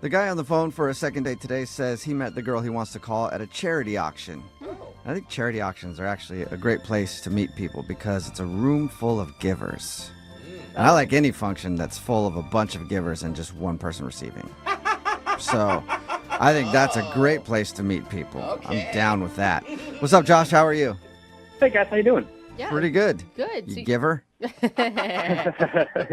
The guy on the phone for a second date today says he met the girl he wants to call at a charity auction. I think charity auctions are actually a great place to meet people because it's a room full of givers. And I like any function that's full of a bunch of givers and just one person receiving. So I think that's a great place to meet people. Okay. I'm down with that. What's up, Josh? How are you? Hey guys, how you doing? Yeah. Pretty good. Good. You giver?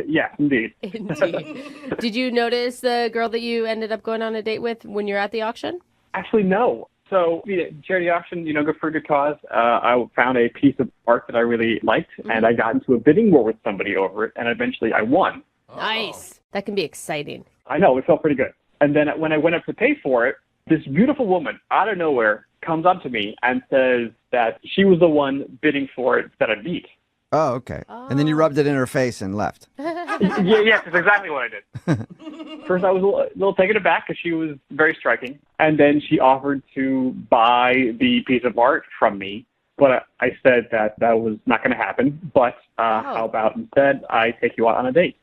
Yeah, indeed. Indeed. Did you notice the girl that you ended up going on a date with when you're at the auction? Actually, no. So, charity auction, good for a good cause. I found a piece of art that I really liked, and I got into a bidding war with somebody over it, and eventually I won. Nice. That can be exciting. I know, it felt pretty good. And then when I went up to pay for it, this beautiful woman out of nowhere comes up to me and says that she was the one bidding for it that I beat. Oh, okay. And then you rubbed it in her face and left. Yes, that's exactly what I did. First, I was a little taken aback because she was very striking. And then she offered to buy the piece of art from me. But I said that was not going to happen. But how about instead I take you out on a date?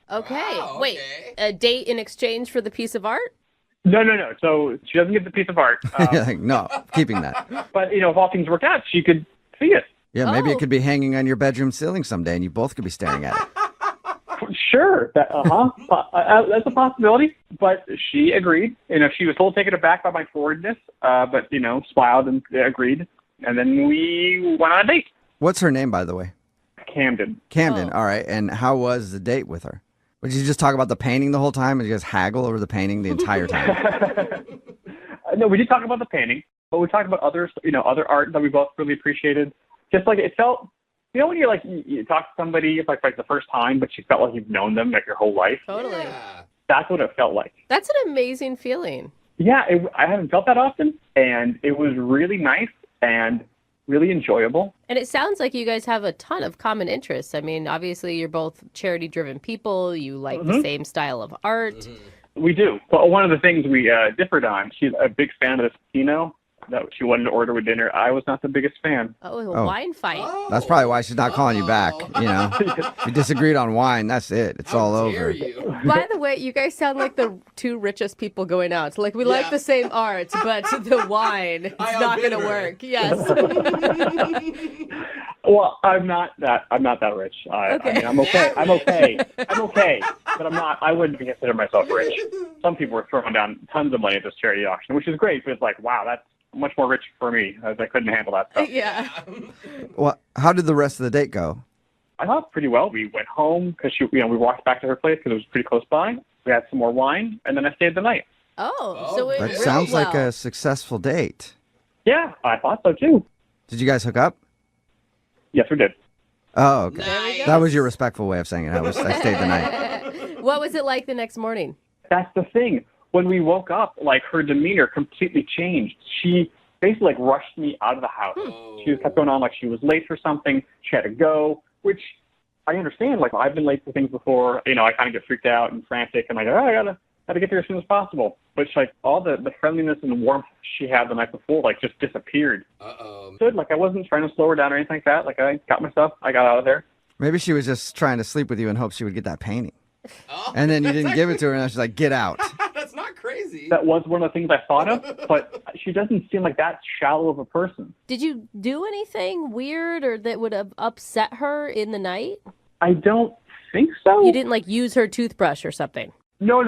Okay. Wow, Wait, okay. a date in exchange for the piece of art? No. So she doesn't get the piece of art. You're like, no, keeping that. But, if all things work out, she could see it. Yeah, maybe Oh. it could be hanging on your bedroom ceiling someday and you both could be staring at it. Sure. That's a possibility. But she agreed. She was a little taken aback by my forwardness, but, smiled and agreed. And then we went on a date. What's her name, by the way? Camden. Camden. Oh. All right. And how was the date with her? Did you just talk about the painting the whole time? Or did you guys haggle over the painting the entire time? No, we did talk about the painting, but we talked about other art that we both really appreciated. Just like it felt, when you're you talk to somebody, it's like the first time, but you felt like you've known them your whole life. Totally. Yeah. That's what it felt like. That's an amazing feeling. Yeah, I haven't felt that often, and it was really nice and really enjoyable. And it sounds like you guys have a ton of common interests. I mean, obviously, you're both charity-driven people. You like the same style of art. We do. But one of the things we differed on, she's a big fan of this casino that she wanted to order with dinner. I was not the biggest fan. Oh, a wine fight. That's probably why she's not calling you back. If you disagreed on wine, that's it. It's all How dare over. you? By the way, you guys sound like the two richest people going out. Like, we like the same art, but the wine is I not going to outbid her. work. Yes. Well, I'm not that rich. I mean, I'm okay. I'm okay. But I'm not. I wouldn't consider myself rich. Some people were throwing down tons of money at this charity auction, which is great. But it's like, wow, that's much more rich for me. I couldn't handle that stuff. Yeah. Well, how did the rest of the date go? I thought pretty well. We went home because we walked back to her place because it was pretty close by. We had some more wine, and then I stayed the night. Oh, so it That went sounds well. like a successful date. Yeah, I thought so too. Did you guys hook up? Yes, we did. Oh, okay. There we go. That was your respectful way of saying it. I stayed the night. What was it like the next morning? That's the thing. When we woke up, her demeanor completely changed. She basically rushed me out of the house. She just kept going on like she was late for something. She had to go, which I understand. I've been late for things before. I kind of get freaked out and frantic, and I gotta get there as soon as possible. But all the friendliness and warmth she had the night before, just disappeared. Good. I wasn't trying to slow her down or anything like that. I got my stuff. I got out of there. Maybe she was just trying to sleep with you in hopes she would get that painting. Oh, And then you didn't give it to her, and she's like, get out. That's not crazy. That was one of the things I thought of, but she doesn't seem like that shallow of a person. Did you do anything weird or that would have upset her in the night? I don't think so. You didn't use her toothbrush or something? No.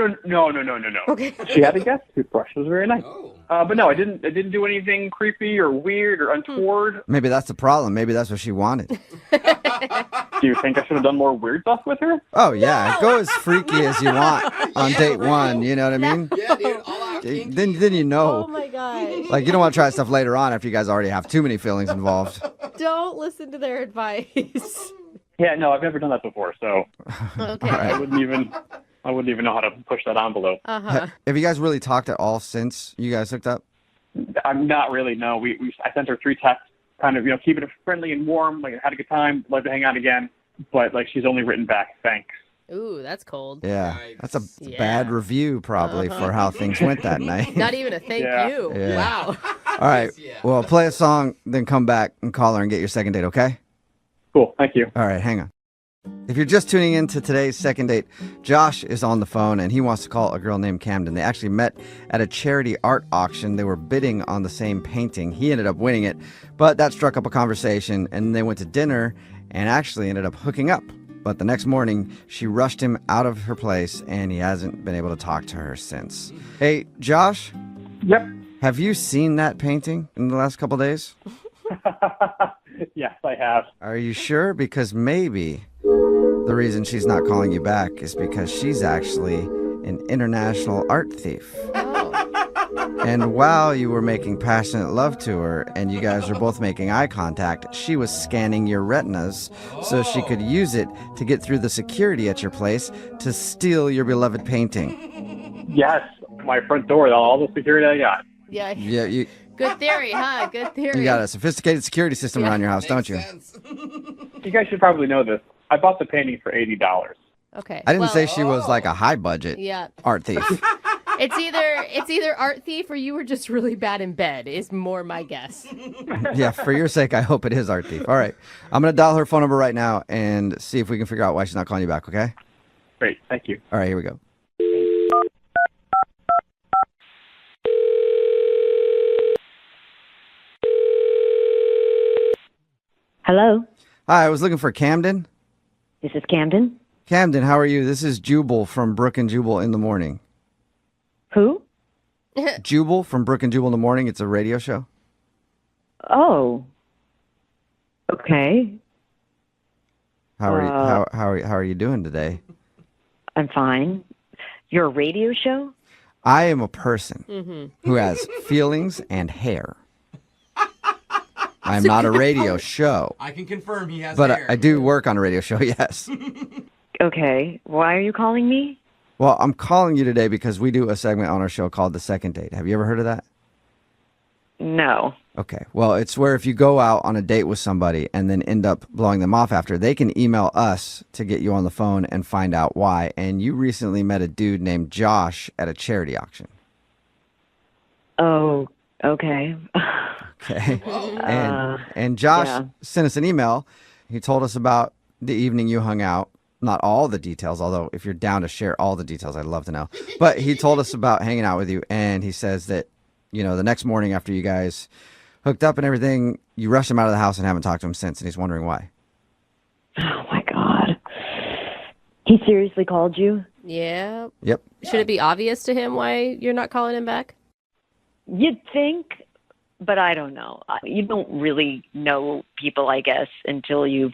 Okay. She had a guest toothbrush. It was very nice. Oh. But no, I didn't do anything creepy or weird or untoward. Maybe that's the problem. Maybe that's what she wanted. Do you think I should have done more weird stuff with her? Oh, yeah. Go as freaky as you want on date one. You know what I mean? Yeah, dude. All out kinky. Then you know. Oh my gosh. You don't want to try stuff later on after you guys already have too many feelings involved. Don't listen to their advice. Yeah, no, I've never done that before, so Okay. I wouldn't even know how to push that envelope. Uh-huh. Have you guys really talked at all since you guys hooked up? I'm not really. No, I sent her 3 texts, kind of keeping it friendly and warm. Had a good time, love to hang out again. But she's only written back thanks. Ooh, that's cold. Yeah. Yikes. That's a Yeah. bad review probably for how things went that night. Not even a thank Yeah. you. Yeah. Wow. All right. Yeah. Well, play a song, then come back and call her and get your second date, okay? Cool, thank you. All right, hang on. If you're just tuning in to today's second date, Josh is on the phone and he wants to call a girl named Camden. They actually met at a charity art auction. They were bidding on the same painting. He ended up winning it, but that struck up a conversation and they went to dinner and actually ended up hooking up. But the next morning, she rushed him out of her place and he hasn't been able to talk to her since. Hey, Josh? Yep. Have you seen that painting in the last couple days? Yes, I have. Are you sure? Because maybe the reason she's not calling you back is because she's actually an international art thief. And while you were making passionate love to her and you guys were both making eye contact, she was scanning your retinas so she could use it to get through the security at your place to steal your beloved painting. Yes, my front door, all the security I got. Yeah. Yeah, Good theory, huh? Good theory. you got a sophisticated security system around your house, don't you? You guys should probably know this. I bought the painting for $80. Okay. I didn't well, say she was like a high budget Yeah. art thief. It's either art thief or you were just really bad in bed is more my guess. Yeah, for your sake, I hope it is art thief. All right. I'm going to dial her phone number right now and see if we can figure out why she's not calling you back, okay? Great, thank you. All right, here we go. Hello, Hi, I was looking for Camden. this is Camden. Camden, how are you? This is Jubal from Brooke and Jubal in the Morning. Who? Jubal from Brooke and Jubal in the Morning. It's a radio show. Oh. Okay, How are you, how are you doing today? I'm fine. You're a radio show? I am a person who has feelings and hair. I'm not a radio show, I can confirm he has but hair. I do work on a radio show, yes. Okay, why are you calling me? Well, I'm calling you today because we do a segment on our show called The Second Date. Have you ever heard of that? No. Okay. Well, it's where if you go out on a date with somebody and then end up blowing them off after, they can email us to get you on the phone and find out why. And you recently met a dude named Josh at a charity auction. Oh, okay. Okay. And Josh yeah. sent us an email. He told us about the evening you hung out. Not all the details, although if you're down to share all the details, I'd love to know. But he told us about hanging out with you, and he says that, you know, the next morning after you guys hooked up and everything, you rushed him out of the house and haven't talked to him since, and he's wondering why. Oh, my God. He seriously called you? Yeah. Yep. Should it be obvious to him why you're not calling him back? You'd think, but I don't know. You don't really know people, I guess, until you've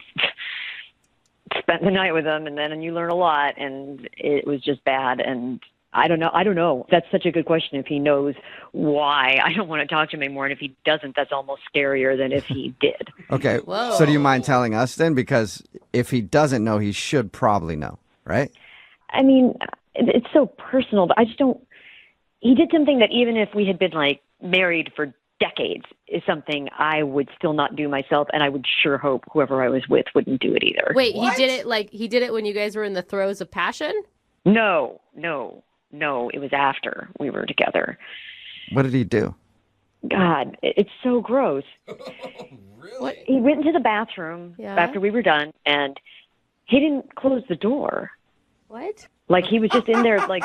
spent the night with them, and then you learn a lot, and it was just bad, and I don't know. That's such a good question. If he knows why, I don't want to talk to him anymore. And if he doesn't, that's almost scarier than if he did. Okay. Whoa. So do you mind telling us then? Because if he doesn't know, he should probably know, right? I mean, it's so personal, but I just don't. He did something that even if we had been like married for decades is something I would still not do myself, and I would sure hope whoever I was with wouldn't do it either. Wait, What? he did it when you guys were in the throes of passion? No, it was after we were together. What did he do? God, it's so gross. Really? He went into the bathroom Yeah. after we were done, and he didn't close the door. What? Like, he was just in there, like,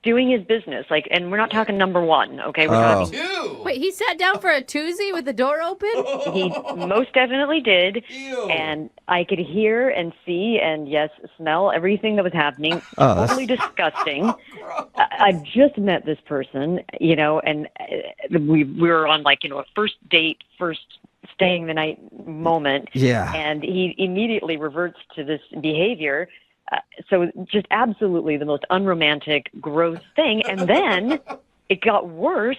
doing his business. Like, and we're not talking number one, okay? We're Oh. talking. Two. Wait, he sat down for a toozy with the door open? He most definitely did. Ew. And I could hear and see and, yes, smell everything that was happening. Oh, that's- Totally disgusting. I just met this person, you know, and we were on, like, you know, a first date, first staying the night moment. Yeah. And he immediately reverts to this behavior. So just absolutely the most unromantic, gross thing. And then it got worse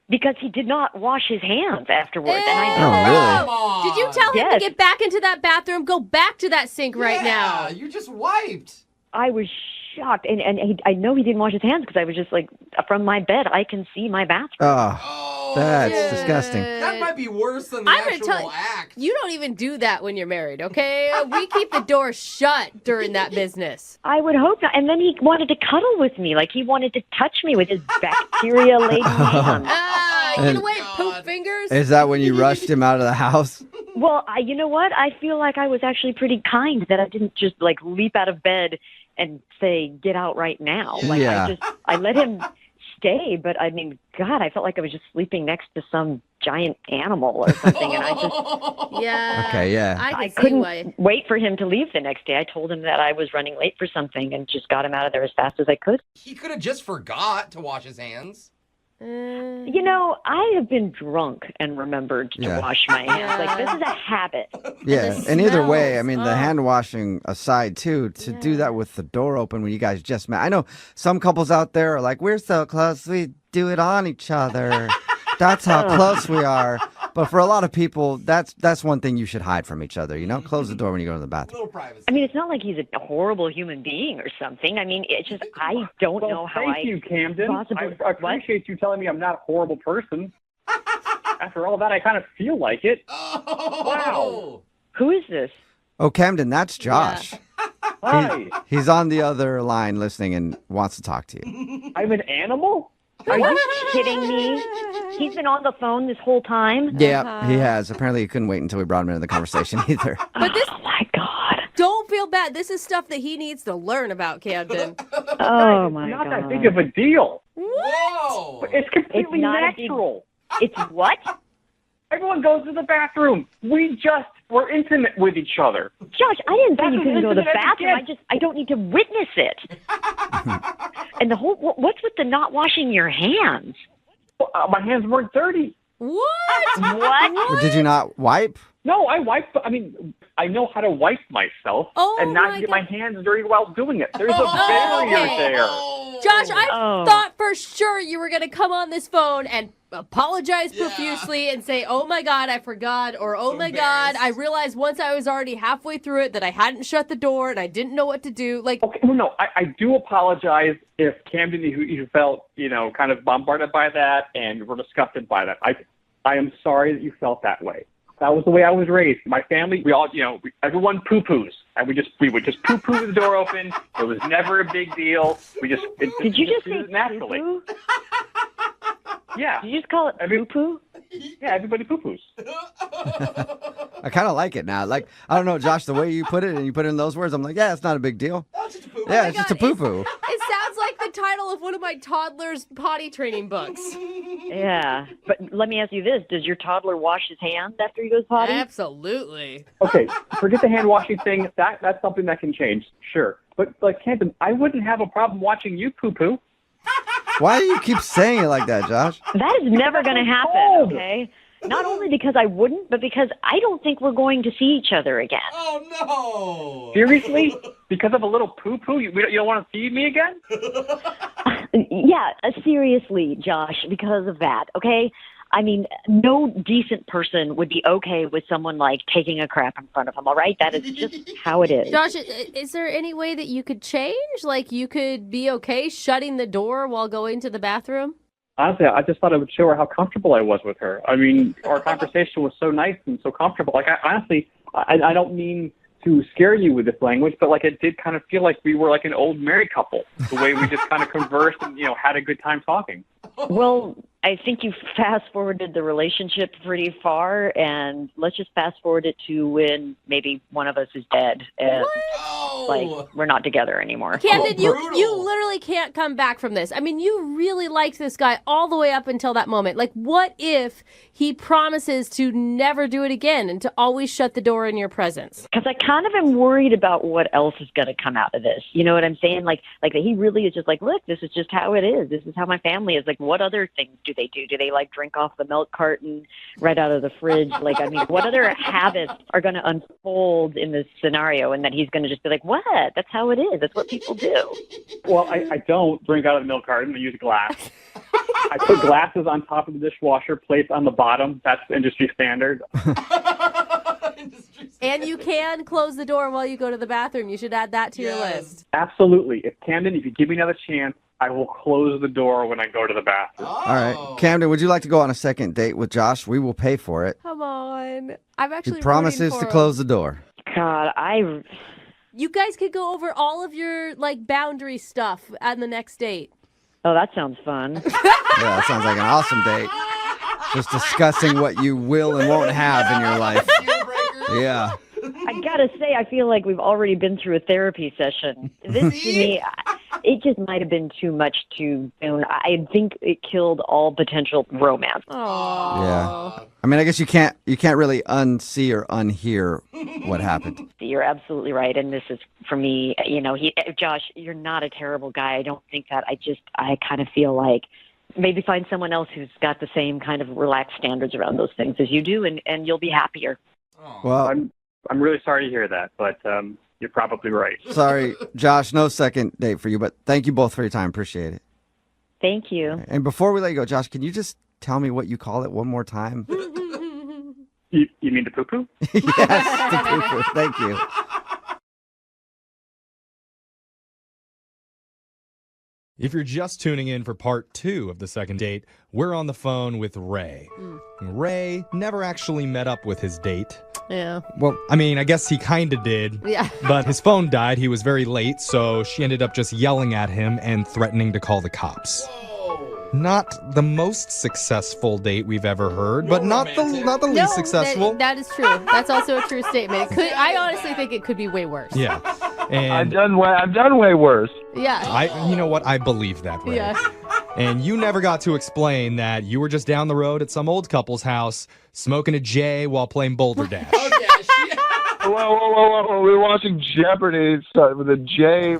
because he did not wash his hands afterwards. And I know. Oh, really? Come on. Did you tell him Yes. to get back into that bathroom? Go back to that sink right now. Yeah, you just wiped. I was shocked. And I know he didn't wash his hands because I was just like, from my bed, I can see my bathroom. Oh, Oh, that's Dude. disgusting. that might be worse than the I'm gonna actual tell you, act. you don't even do that when you're married, okay? We keep the door shut during that business. I would hope not. And then he wanted to cuddle with me. Like, he wanted to touch me with his bacteria-laden hands. Get And- away, God. poop fingers. Is that when you rushed him out of the house? Well, you know what? I feel like I was actually pretty kind that I didn't just like leap out of bed and say, "Get out right now." Like Yeah. I let him stay, but I mean, God, I felt like I was just sleeping next to some giant animal or something, and I just Yeah. Okay, yeah. I can see couldn't why. wait for him to leave the next day. I told him that I was running late for something and just got him out of there as fast as I could. He could have just forgot to wash his hands. You know, I have been drunk and remembered to Yeah. wash my hands. Like, this is a habit. Yeah, the and either way, I smells, mean, the oh. hand washing aside, too, to do that with the door open when you guys just met. I know some couples out there are like, we're so close, we do it on each other. That's how close we are. But for a lot of people, that's one thing you should hide from each other, you know? Close the door when you go to the bathroom. Little privacy. I mean, it's not like he's a horrible human being or something. I mean, it's just, I don't know how Thank you, Camden. possibly- I appreciate you telling me I'm not a horrible person. After all that, I kind of feel like it. Oh. Wow. Who is this? Oh, Camden, that's Josh. Hi. He's on the other line listening and wants to talk to you. I'm an animal? Are you kidding me? He's been on the phone this whole time? Yeah, he has. Apparently, he couldn't wait until we brought him into the conversation either. But this, Oh, my God. don't feel bad. This is stuff that he needs to learn about, Camden. Oh, my Not God. that big of a deal. Whoa. It's completely It's not a big- natural. It's what? Everyone goes to the bathroom. We're intimate with each other. Josh, I didn't say That's you as couldn't go to the intimate as it bathroom. gets. I don't need to witness it. And the whole, what's with the not washing your hands? My hands weren't dirty. What? What? Or did you not wipe? No, I wipe. I mean, I know how to wipe myself Oh, and not my get God. my hands dirty while doing it. There's a Oh, barrier okay. there. Josh, I Oh. thought for sure you were going to come on this phone and apologize profusely and say, "Oh my God, I forgot," or "Oh So my God, I embarrassed. realized once I was already halfway through it that I hadn't shut the door and I didn't know what to do." Like, Okay, well, no, I do apologize if Camden, you felt, kind of bombarded by that and were disgusted by that. I am sorry that you felt that way. That was the way I was raised. My family, we all, everyone poo-poos. And we would just poo-poo with the door open. It was never a big deal. Did you just did say it naturally? poo-poo? Yeah. Did you just call it poo-poo? Yeah, everybody poo-poos. I kind of like it now. Like, I don't know, Josh, the way you put it and you put it in those words, I'm like, yeah, it's not a big deal. That's just a poop. Yeah, it's just a God, poo-poo. it sounds like the title of one of my toddler's potty training books. Yeah. But let me ask you this. Does your toddler wash his hands after he goes potty? Absolutely. Okay, forget the hand washing thing. That's something that can change, sure. But like Camden, I wouldn't have a problem watching you poo-poo. Why do you keep saying it like that, Josh? That is never going to happen, cold. okay? Not only because I wouldn't, but because I don't think we're going to see each other again. Oh, no. Seriously? Because of a little poo-poo, you don't want to see me again? Yeah, seriously, Josh, because of that, okay? I mean, no decent person would be okay with someone, like, taking a crap in front of them, all right? That is just how it is. Josh, is there any way that you could change? Like, you could be okay shutting the door while going to the bathroom? Honestly, I just thought it would show her how comfortable I was with her. I mean, our conversation was so nice and so comfortable. Like, I don't mean to scare you with this language, but, like, it did kind of feel like we were like an old married couple, the way we just kind of conversed and, had a good time talking. Well, I think you fast-forwarded the relationship pretty far, and let's just fast-forward it to when maybe one of us is dead and, Oh. like, we're not together anymore. Camden, Oh, you brutal. literally can't come back from this. I mean, you really liked this guy all the way up until that moment. Like, what if he promises to never do it again and to always shut the door in your presence? Because I kind of am worried about what else is going to come out of this. You know what I'm saying? Like that he really is just like, look, this is just how it is. This is how my family is. Like, what other things do they do? Do they, like, drink off the milk carton right out of the fridge? Like, I mean, what other habits are going to unfold in this scenario? And that he's going to just be like, what? That's how it is. That's what people do. Well, I don't drink out of the milk carton. I use glass. I put glasses on top of the dishwasher, plates on the bottom. That's industry standard. And you can close the door while you go to the bathroom. You should add that to your Yes. list. Absolutely. If Camden, if you give me another chance, I will close the door when I go to the bathroom. Oh. All right. Camden, would you like to go on a second date with Josh? We will pay for it. Come on. I'm actually He promises to close the door. God, You guys could go over all of your, like, boundary stuff on the next date. oh, that sounds fun. Yeah, that sounds like an awesome date. Just discussing what you will and won't have in your life. Deal breaker. Yeah. I gotta say, I feel like we've already been through a therapy session. This to me, it just might have been too much too soon. I think it killed all potential romance. Yeah. I mean, I guess you can't really unsee or unhear what happened. You're absolutely right, and this is for me. Josh, you're not a terrible guy. I don't think that. I kind of feel like maybe find someone else who's got the same kind of relaxed standards around those things as you do, and you'll be happier. Well, I'm really sorry to hear that, but you're probably right. sorry, Josh, no second date for you, but thank you both for your time. Appreciate it. Thank you. And before we let you go, Josh, can you just tell me what you call it one more time? You mean the poo-poo? Yes, the poo-poo. Thank you. If you're just tuning in for part 2 of the second date, we're on the phone with Ray. Ray never actually met up with his date. Yeah. Well, I mean, I guess he kind of did. Yeah. But his phone died. He was very late, so she ended up just yelling at him and threatening to call the cops. Not the most successful date we've ever heard, but not the least successful. That is true. That's also a true statement. I honestly think it could be way worse. Yeah. And I've done way worse. Yeah. you know what? I believe that, Ray. Yeah. And you never got to explain that you were just down the road at some old couple's house smoking a J while playing Boulder Dash. Oh, yeah, shit. Whoa. We were watching Jeopardy start with a J.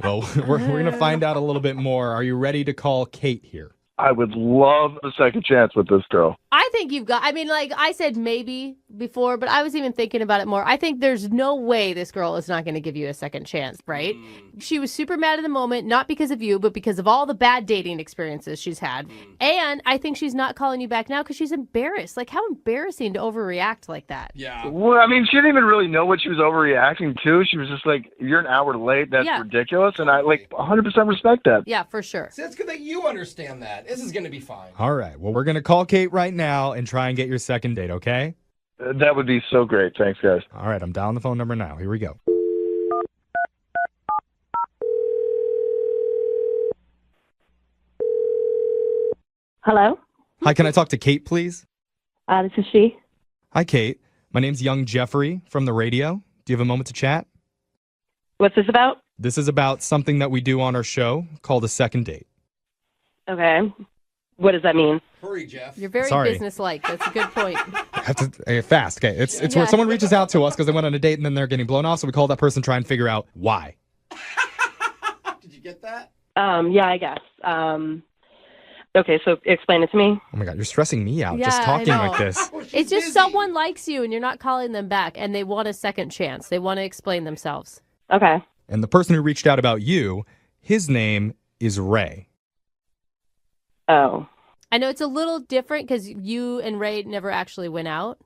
Well, we're going to find out a little bit more. Are you ready to call Kate here? I would love a second chance with this girl. I think I said maybe before, but I was even thinking about it more. I think there's no way this girl is not going to give you a second chance, right? She was super mad at the moment, not because of you, but because of all the bad dating experiences she's had. And I think she's not calling you back now because she's embarrassed. Like, how embarrassing to overreact like that. Yeah. Well, I mean, she didn't even really know what she was overreacting to. She was just like, you're an hour late. That's ridiculous. And I 100% respect that. Yeah, for sure. See, it's good that you understand that. This is going to be fine. All right. Well, we're going to call Kate right now and try and get your second date, okay? That would be so great. Thanks, guys. All right. I'm dialing the phone number now. Here we go. Hello? Hi, can I talk to Kate, please? This is she. Hi, Kate. My name's Young Jeffrey from the radio. Do you have a moment to chat? What's this about? This is about something that we do on our show called a second date. Okay. What does that mean? Hurry, Jeff. You're very Sorry. businesslike. That's a good point. I have to fast. Okay, it's where someone reaches out to us because they went on a date and then they're getting blown off. So we call that person, try and figure out why. Did you get that? Yeah, I guess. Okay, so explain it to me. Oh my God, you're stressing me out Yeah, just I talking know. like this. Oh, she's It's just busy. someone likes you and you're not calling them back and they want a second chance. They want to explain themselves. Okay. And the person who reached out about you, his name is Ray. Oh. I know it's a little different because you and Ray never actually went out.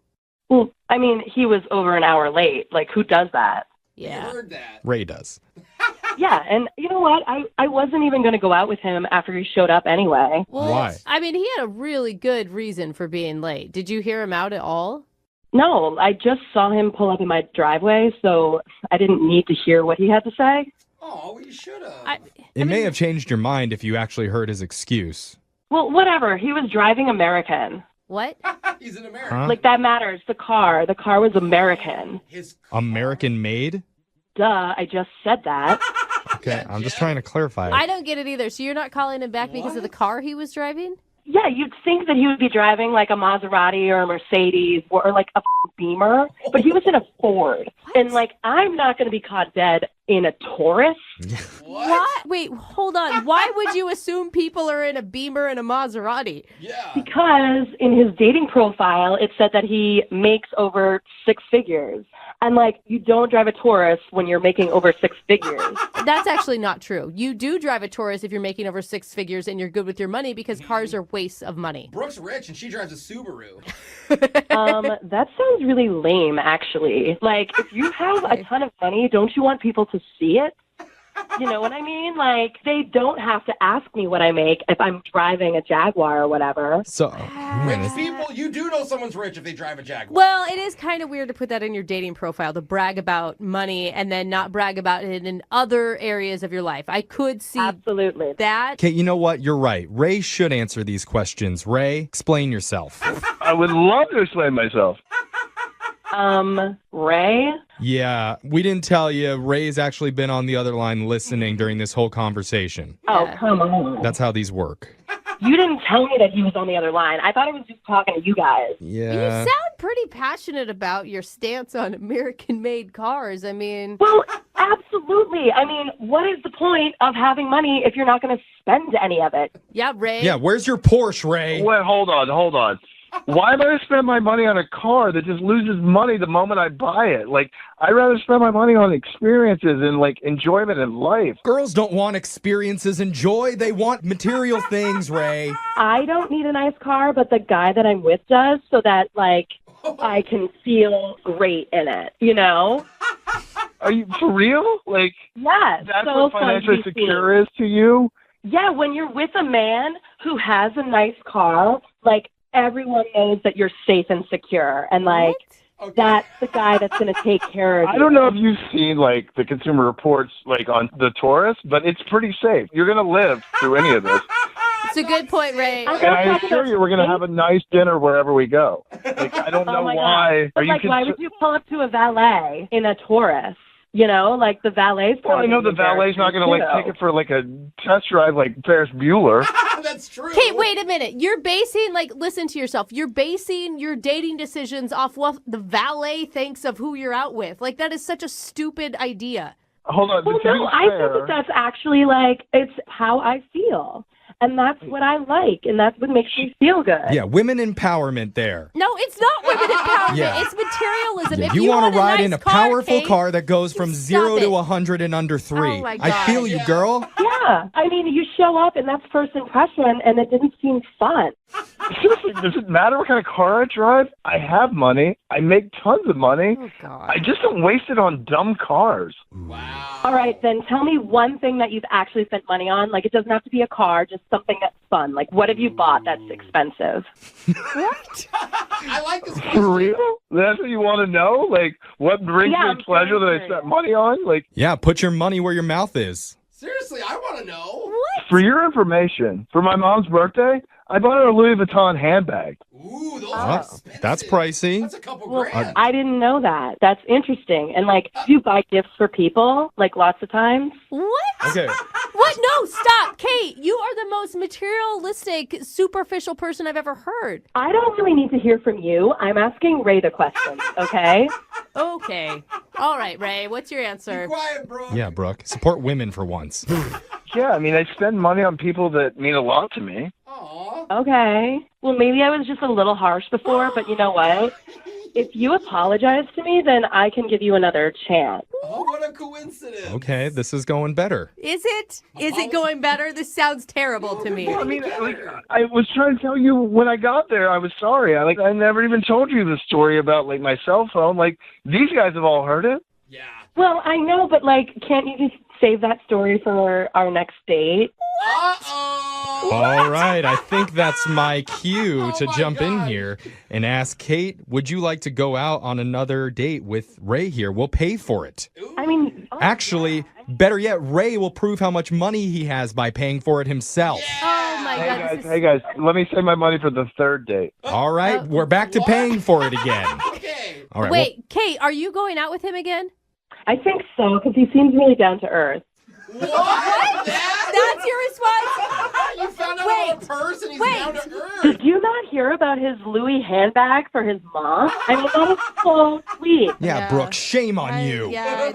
Well, I mean, he was over an hour late. Like, who does that? Yeah. You heard that. Ray does. Yeah, and you know what? I wasn't even going to go out with him after he showed up anyway. Well, Why? I mean, he had a really good reason for being late. Did you hear him out at all? No, I just saw him pull up in my driveway, so I didn't need to hear what he had to say. Oh, well, you should have. It may have changed your mind if you actually heard his excuse. Well, whatever. He was driving American. What? He's an American. Huh? Like, that matters. The car was American. His American made? Duh, I just said that. Okay, I'm just trying to clarify. I don't get it either. So you're not calling him back because of the car he was driving? Yeah, you'd think that he would be driving like a Maserati or a Mercedes or like a Beamer, but he was in a Ford. And like, I'm not going to be caught dead in a Taurus. What? Wait, hold on. Why would you assume people are in a Beamer and a Maserati? Yeah. Because in his dating profile, it said that he makes over 6 figures. And like, you don't drive a Taurus when you're making over 6 figures. That's actually not true. You do drive a Taurus if you're making over 6 figures and you're good with your money because cars are wastes of money. Brooke's rich and she drives a Subaru. That sounds really lame, actually. Like, if you have a ton of money, don't you want people to see it? You know what I mean? Like, they don't have to ask me what I make if I'm driving a Jaguar or whatever. So, Rich people, you do know someone's rich if they drive a Jaguar. Well, it is kind of weird to put that in your dating profile, to brag about money and then not brag about it in other areas of your life. I could see Absolutely. that. okay, you know what? You're right. Ray should answer these questions. Ray, explain yourself. I would love to explain myself. Ray? Yeah, we didn't tell you. Ray's actually been on the other line listening during this whole conversation. Oh, come on. That's how these work. You didn't tell me that he was on the other line. I thought he was just talking to you guys. Yeah. You sound pretty passionate about your stance on American-made cars. I mean... Well, absolutely. I mean, what is the point of having money if you're not going to spend any of it? Yeah, Ray. Yeah, where's your Porsche, Ray? Wait, hold on. Why am I going to spend my money on a car that just loses money the moment I buy it? Like, I'd rather spend my money on experiences and, like, enjoyment in life. Girls don't want experiences and joy. They want material things, Ray. I don't need a nice car, but the guy that I'm with does, so that, like, I can feel great in it, you know? Are you for real? Like, Yes. that's so what financially fun to see. secure is to you? Yeah, when you're with a man who has a nice car, like, everyone knows that you're safe and secure. And, like, that's the guy that's going to take care of you. I don't know if you've seen, like, the Consumer Reports, like, on the Taurus, but it's pretty safe. You're going to live through any of this. It's a good point, Ray. And I assure you, we're going to have a nice dinner wherever we go. Like, I don't know my why. God. But, like, why would you pull up to a valet in a Taurus? You know, like the valet's Well, I know the valet's not going to, like, take it for, like, a test drive like Ferris Bueller. That's true. Kate, wait a minute. You're basing, like, listen to yourself. You're basing your dating decisions off what the valet thinks of who you're out with. Like, that is such a stupid idea. Hold on. Well, but to be no, I fair- think that's actually, like, it's how I feel. And that's what I like, and that's what makes me feel good. Yeah, women empowerment there. No, it's not women empowerment. Yeah. It's materialism. Yeah, If you want to a ride nice in a car, powerful Kate, car that goes from stop 0 it. to 100 in under 3. Oh, my I God. feel you, girl. Yeah. I mean, you show up, and that's first impression, and it didn't seem fun. Seriously, does it matter what kind of car I drive? I have money. I make tons of money. Oh, God. I just don't waste it on dumb cars. All right, then tell me one thing that you've actually spent money on. Like, it doesn't have to be a car, just something that's fun. Like, what have you bought that's expensive? I like this For question. real? That's what you want to know? Like, what brings Yeah, me I'm pleasure that I curious. spent money on? Like, Yeah, put your money where your mouth is. Seriously, I want to know. for your information, for my mom's birthday, I bought her a Louis Vuitton handbag. Ooh, those Oh, are expensive. that's pricey. That's a couple Well, grand. I didn't know that. That's interesting. And, like, do you buy gifts for people, like, lots of times? What? Okay. What? No, stop. Kate, you are the most materialistic, superficial person I've ever heard. I don't really need to hear from you. I'm asking Ray the questions, okay? Okay. All right, Ray, what's your answer? Quiet, bro. Yeah, Brooke. Support women for once. Yeah, I mean, I spend money on people that mean a lot to me. Aw. Okay. Well, maybe I was just a little harsh before, but you know what? If you apologize to me, then I can give you another chance. Oh, what a coincidence. Okay, this is going better. Is it? Is it going better? This sounds terrible to me. I mean, like, I was trying to tell you when I got there, I was sorry. I never even told you the story about, like, my cell phone. Like, these guys have all heard it. Yeah. Well, I know, but, like, can't you just save that story for our next date? Uh-oh. All right, I think that's my cue Oh to my jump in God. here and ask Kate, would you like to go out on another date with Ray here? We'll pay for it. I mean, Actually, better yet, Ray will prove how much money he has by paying for it himself. Oh, my God. this is- Hey guys, let me save my money for the third date. All right, we're back to paying for it again. Okay. All right. Wait, Kate, are you going out with him again? I think so, because he seems really down to earth. What? That's your response? You found out Wait. about a purse and he's Wait. down to earth. Did you not hear about his Louis handbag for his mom? I mean, that is so sweet. Yeah, Yeah. Brooke, shame on you. Yeah,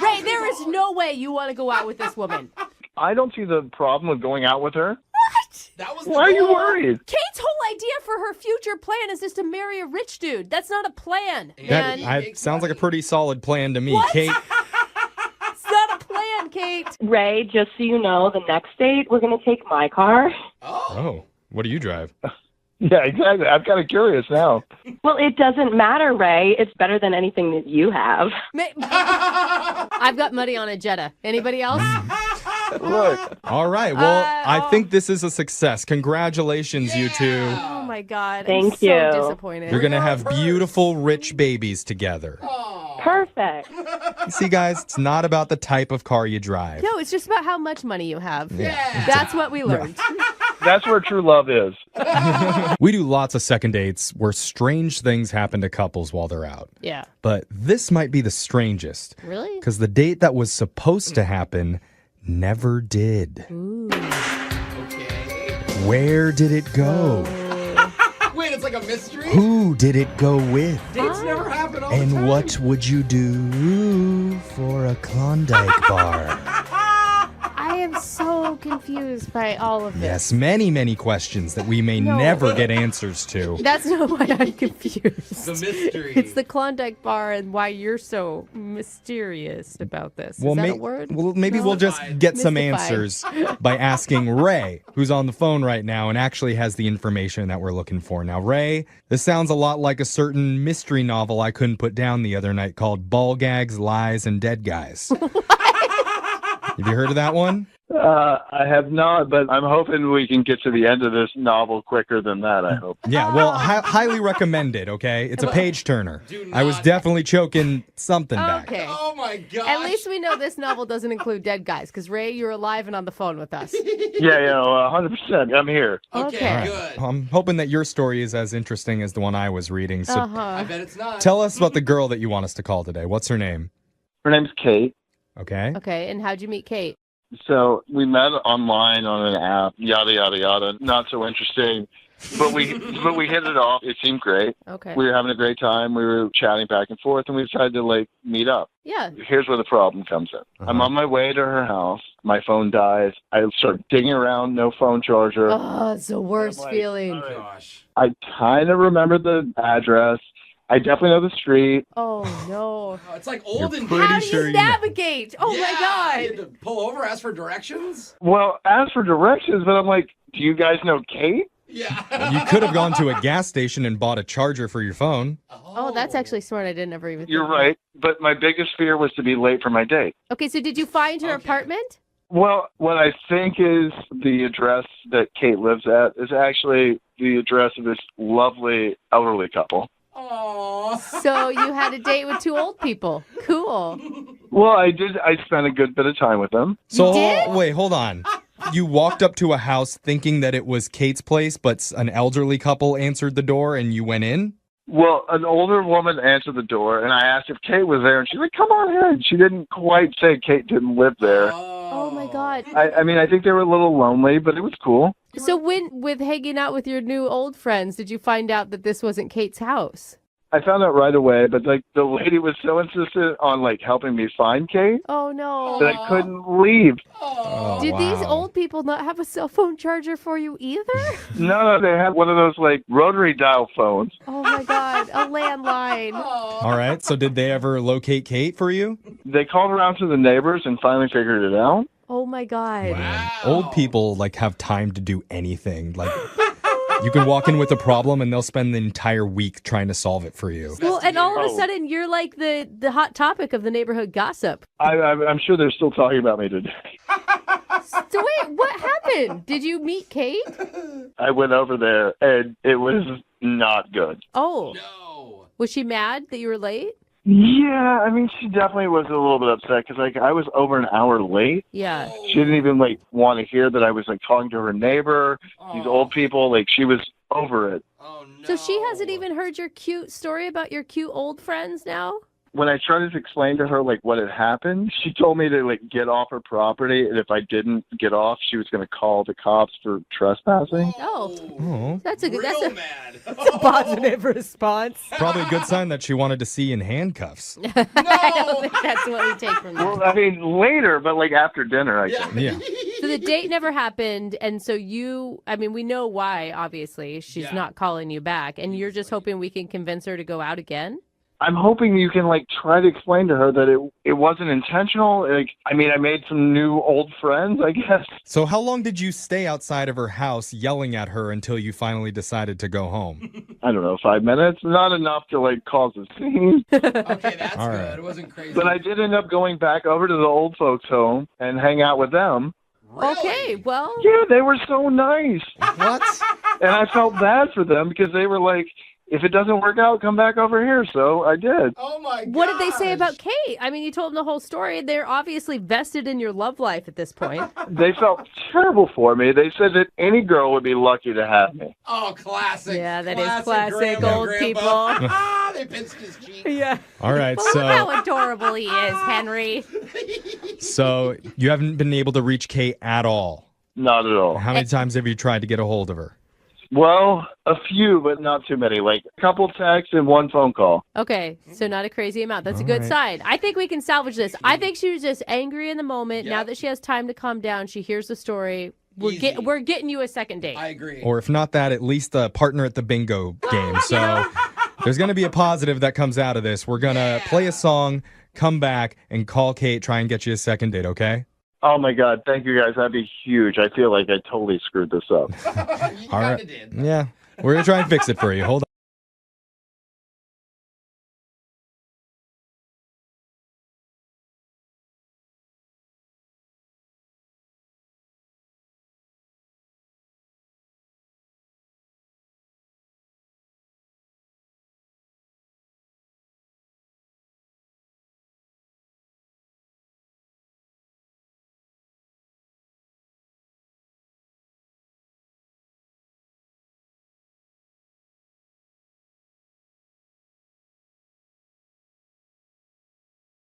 Ray, there is no way you want to go out with this woman. I don't see the problem with going out with her. That was the Why are you goal. worried? Kate's whole idea for her future plan is just to marry a rich dude. That's not a plan. That man. sounds like a pretty solid plan to me, Kate. It's not a plan, Kate. Ray, just so you know, the next date, we're going to take my car. Oh, what do you drive? Yeah, exactly. I'm kind of curious now. Well, it doesn't matter, Ray. It's better than anything that you have. I've got money on a Jetta. Anybody else? Look, All right, well, I oh. think this is a success. Congratulations, you two. Oh my God. Thank I'm so you. disappointed. You're going to have beautiful, rich babies together. Perfect. You see, guys, it's not about the type of car you drive. No, it's just about how much money you have. Yeah. That's what we learned. that's where true love is. We do lots of second dates where strange things happen to couples while they're out. Yeah. But this might be the strangest. Really? Because the date that was supposed to happen never did. Ooh. Okay. Where did it go? Wait, it's like a mystery? Who did it go with? Dates never happen all the And time. what would you do for a Klondike bar? I am so confused by all of this. Yes, many, many questions that we may never get answers to. That's not why I'm confused. The mystery. It's the Klondike bar and why you're so mysterious about this. Is that a word? Well, maybe we'll just get some answers by asking Ray, who's on the phone right now and actually has the information that we're looking for. Now, Ray, this sounds a lot like a certain mystery novel I couldn't put down the other night called Ball Gags, Lies, and Dead Guys. Have you heard of that one? I have not, but I'm hoping we can get to the end of this novel quicker than that, I hope. Yeah, well, highly recommended, okay? It's a page turner. I was definitely choking something back. Okay. Oh my gosh. At least we know this novel doesn't include dead guys, because Ray, you're alive and on the phone with us. Yeah, 100%. I'm here. Okay, All good. right. I'm hoping that your story is as interesting as the one I was reading. So I bet it's not. tell us about the girl that you want us to call today. What's her name? Her name's Kate. Okay. Okay, and how'd you meet Kate? So we met online on an app, yada, yada, yada. Not so interesting. But we hit it off. It seemed great. Okay. We were having a great time. We were chatting back and forth, and we decided to, meet up. Yeah. Here's where the problem comes in. I'm on my way to her house. My phone dies. I start digging around, no phone charger. Oh, it's the worst feeling. Oh gosh. I kind of remember the address. I definitely know the street. Oh, no. Oh, it's like olden pretty How days. do sure you you know. navigate? Oh, Yeah, my You God. had to pull over, ask for directions? Well, as for directions, but I'm like, do you guys know Kate? Yeah. You could have gone to a gas station and bought a charger for your phone. Oh, that's actually smart. I didn't ever even think You're of that. right. But my biggest fear was to be late for my date. Okay, so did you find her apartment? Well, what I think is the address that Kate lives at is actually the address of this lovely elderly couple. Aww. So you had a date with two old people. Cool. Well, I did. I spent a good bit of time with them. So, did? wait, hold on. You walked up to a house thinking that it was Kate's place, but an elderly couple answered the door and you went in? Well, an older woman answered the door, and I asked if Kate was there, and she's like, come on in. She didn't quite say Kate didn't live there. Oh, my God. I mean, I think they were a little lonely, but it was cool. So with hanging out with your new old friends, did you find out that this wasn't Kate's house? I found out right away, but the lady was so insistent on helping me find Kate Oh, no. that I couldn't leave. Oh, Did these wow. old people not have a cell phone charger for you either? No, they had one of those rotary dial phones. Oh, my God. A landline. All right, so did they ever locate Kate for you? They called around to the neighbors and finally figured it out. Oh, my God. Old people have time to do anything. You can walk in with a problem and they'll spend the entire week trying to solve it for you. Well, and all of a Oh. sudden, you're like the hot topic of the neighborhood gossip. I'm sure they're still talking about me today. So wait, what happened? Did you meet Kate? I went over there and it was not good. Oh, No. was she mad that you were late? Yeah, I mean, she definitely was a little bit upset because I was over an hour late. Yeah. She didn't even want to hear that I was talking to her neighbor. These old people, she was over it. Oh no. So she hasn't even heard your cute story about your cute old friends now? When I tried to explain to her what had happened, she told me to get off her property, and if I didn't get off, she was going to call the cops for trespassing. Oh, Oh, that's a good. Real That's mad. a positive response. probably a good sign that she wanted to see you in handcuffs. I don't think that's what we take from that. Well, I mean, later, but after dinner, I think. Yeah. So the date never happened, and so we know why, obviously. She's not calling you back, and you're just hoping we can convince her to go out again? I'm hoping you can try to explain to her that it wasn't intentional. I made some new old friends, I guess. So how long did you stay outside of her house yelling at her until you finally decided to go home? I don't know, 5 minutes. Not enough to cause a scene. Okay, that's All good. right. It wasn't crazy. But I did end up going back over to the old folks' home and hang out with them. Really? Okay, well, Yeah, they were so nice. What? And I felt bad for them because they were if it doesn't work out, come back over here. So I did. Oh my god. What did they say about Kate? I mean, you told them the whole story. They're obviously vested in your love life at this point. They felt terrible for me. They said that any girl would be lucky to have me. Oh, classic. Yeah, that is classic classic grandma, old grandpa. They pinched his cheek. Yeah. All right, Well, so look how adorable he is, Henry. so you haven't been able to reach Kate at all. Not at all. How many times have you tried to get a hold of her? Well, a few, but not too many. Like a couple texts and one phone call. Okay, so not a crazy amount. That's a All good right. sign. I think we can salvage this. I think she was just angry in the moment. Yeah. Now that she has time to calm down, she hears the story. We're Easy. we're getting you a second date. I agree. Or if not that, at least a partner at the bingo game. So there's going to be a positive that comes out of this. We're going to play a song, come back, and call Kate, try and get you a second date, okay? Oh my God! Thank you guys. That'd be huge. I feel like I totally screwed this up. You All kinda right. did. Yeah, we're going to try and fix it for you. Hold on.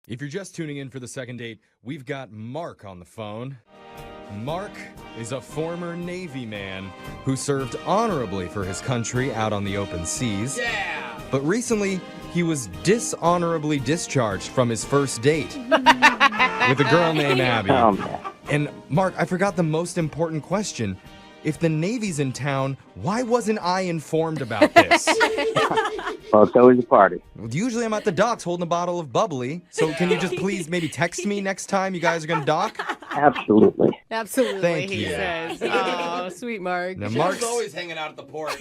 If you're just tuning in for the second date, we've got Mark on the phone. Mark is a former Navy man who served honorably for his country out on the open seas. Yeah. But recently, he was dishonorably discharged from his first date with a girl named Abby. Oh man. And Mark, I forgot the most important question. If the Navy's in town, why wasn't I informed about this? Well, it's always a party. Usually I'm at the docks holding a bottle of bubbly. So can you just please maybe text me next time you guys are going to dock? Absolutely. Absolutely, Thank he you. says. Oh, sweet Mark. Now, Mark's Mark's, always hanging out at the port.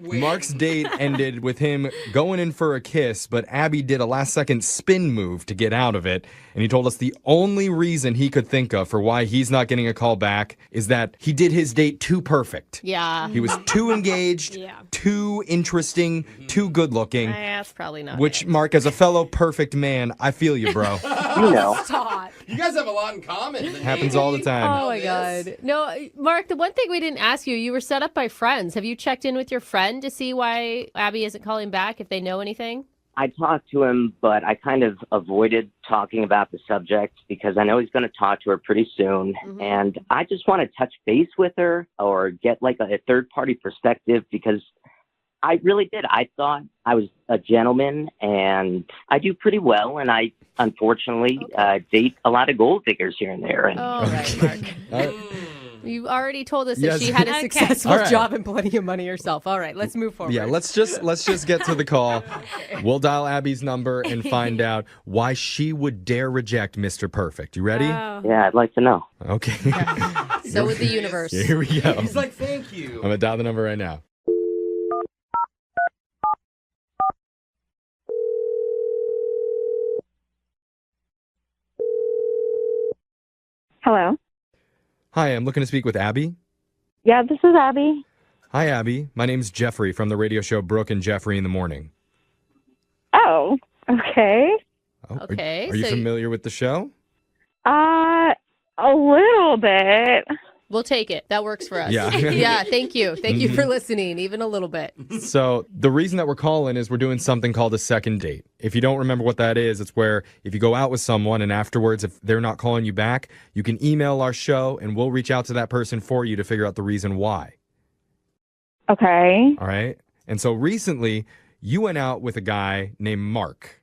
Mark's date ended with him going in for a kiss, but Abby did a last-second spin move to get out of it. And he told us the only reason he could think of for why he's not getting a call back is that he did his date too perfect. Yeah. He was too engaged, Yeah. too interesting, too good-looking. That's probably not Which, it. Mark, as a fellow perfect man, I feel you, bro. You know. Stop. You guys have a lot in common. The Happens Navy. all the time. Oh my God. No, Mark, the one thing we didn't ask you, you were set up by friends. Have you checked in with your friend to see why Abby isn't calling back, if they know anything? I talked to him, but I kind of avoided talking about the subject because I know he's going to talk to her pretty soon. Mhm. And I just want to touch base with her or get like a third party perspective because I really did. I thought I was a gentleman and I do pretty well. And I unfortunately date a lot of gold diggers here and there. And Oh, right, Mark. You already told us that Yes. she had a Okay. successful All right. job and plenty of money herself. All right, let's move forward. Yeah, let's just get to the call. We'll dial Abby's number and find out why she would dare reject Mr. Perfect. You ready? Wow. yeah, I'd like to know. Okay. So would the universe. Here we go. He's like, thank you. I'm gonna dial the number right now. Hello. Hi, I'm looking to speak with Abby. Yeah, this is Abby. Hi, Abby. My name's Jeffrey from the radio show Brooke and Jeffrey in the Morning. Oh, okay. Oh, Okay, Are you so- familiar with the show? A little bit. We'll take it. That works for us. Yeah. Yeah, thank you. Thank you for listening, even a little bit. So the reason that we're calling is we're doing something called a second date. If you don't remember what that is, it's where if you go out with someone and afterwards, if they're not calling you back, you can email our show and we'll reach out to that person for you to figure out the reason why. Okay. All right. And so recently you went out with a guy named Mark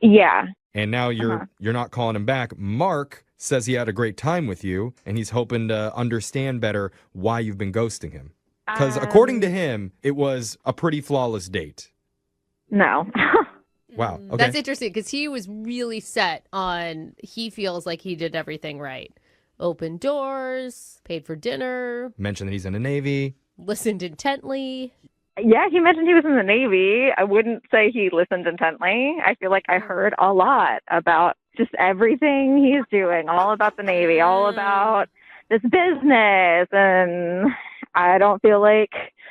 Yeah. and now you're Uh-huh. you're not calling him back. Mark says he had a great time with you and he's hoping to understand better why you've been ghosting him. Because according to him, it was a pretty flawless date. No. Wow. Okay. That's interesting because he was really set on, he feels like he did everything right. Opened doors, paid for dinner, Mentioned that he's in the Navy. listened intently. Yeah, he mentioned he was in the Navy. I wouldn't say he listened intently. I feel like I heard a lot about just everything he's doing, all about the Navy, all about this business. And I don't feel like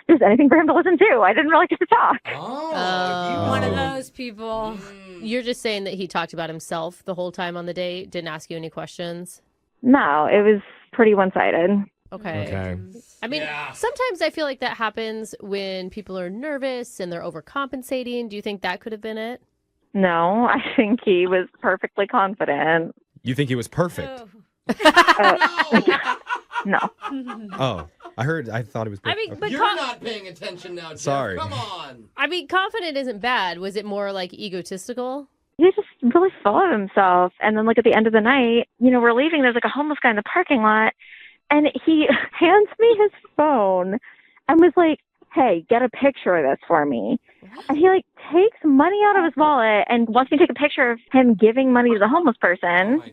just anything for him to listen to. I didn't really get to talk. Oh, One of those people. You're just saying that he talked about himself the whole time on the date, didn't ask you any questions? No, it was pretty one-sided. Okay. I mean, sometimes I feel like that happens when people are nervous and they're overcompensating. Do you think that could have been it? No, I think he was perfectly confident. You think he was perfect? No. Oh, I thought he was perfect. I mean, but You're not paying attention now, Jeff. Sorry. Come on. I mean, confident isn't bad. Was it more like egotistical? He was just really full of himself. And then, like, at the end of the night, we're leaving. There's, like, a homeless guy in the parking lot. And he hands me his phone and was like, hey, get a picture of this for me. And he, like, takes money out of his wallet and wants me to take a picture of him giving money to the homeless person.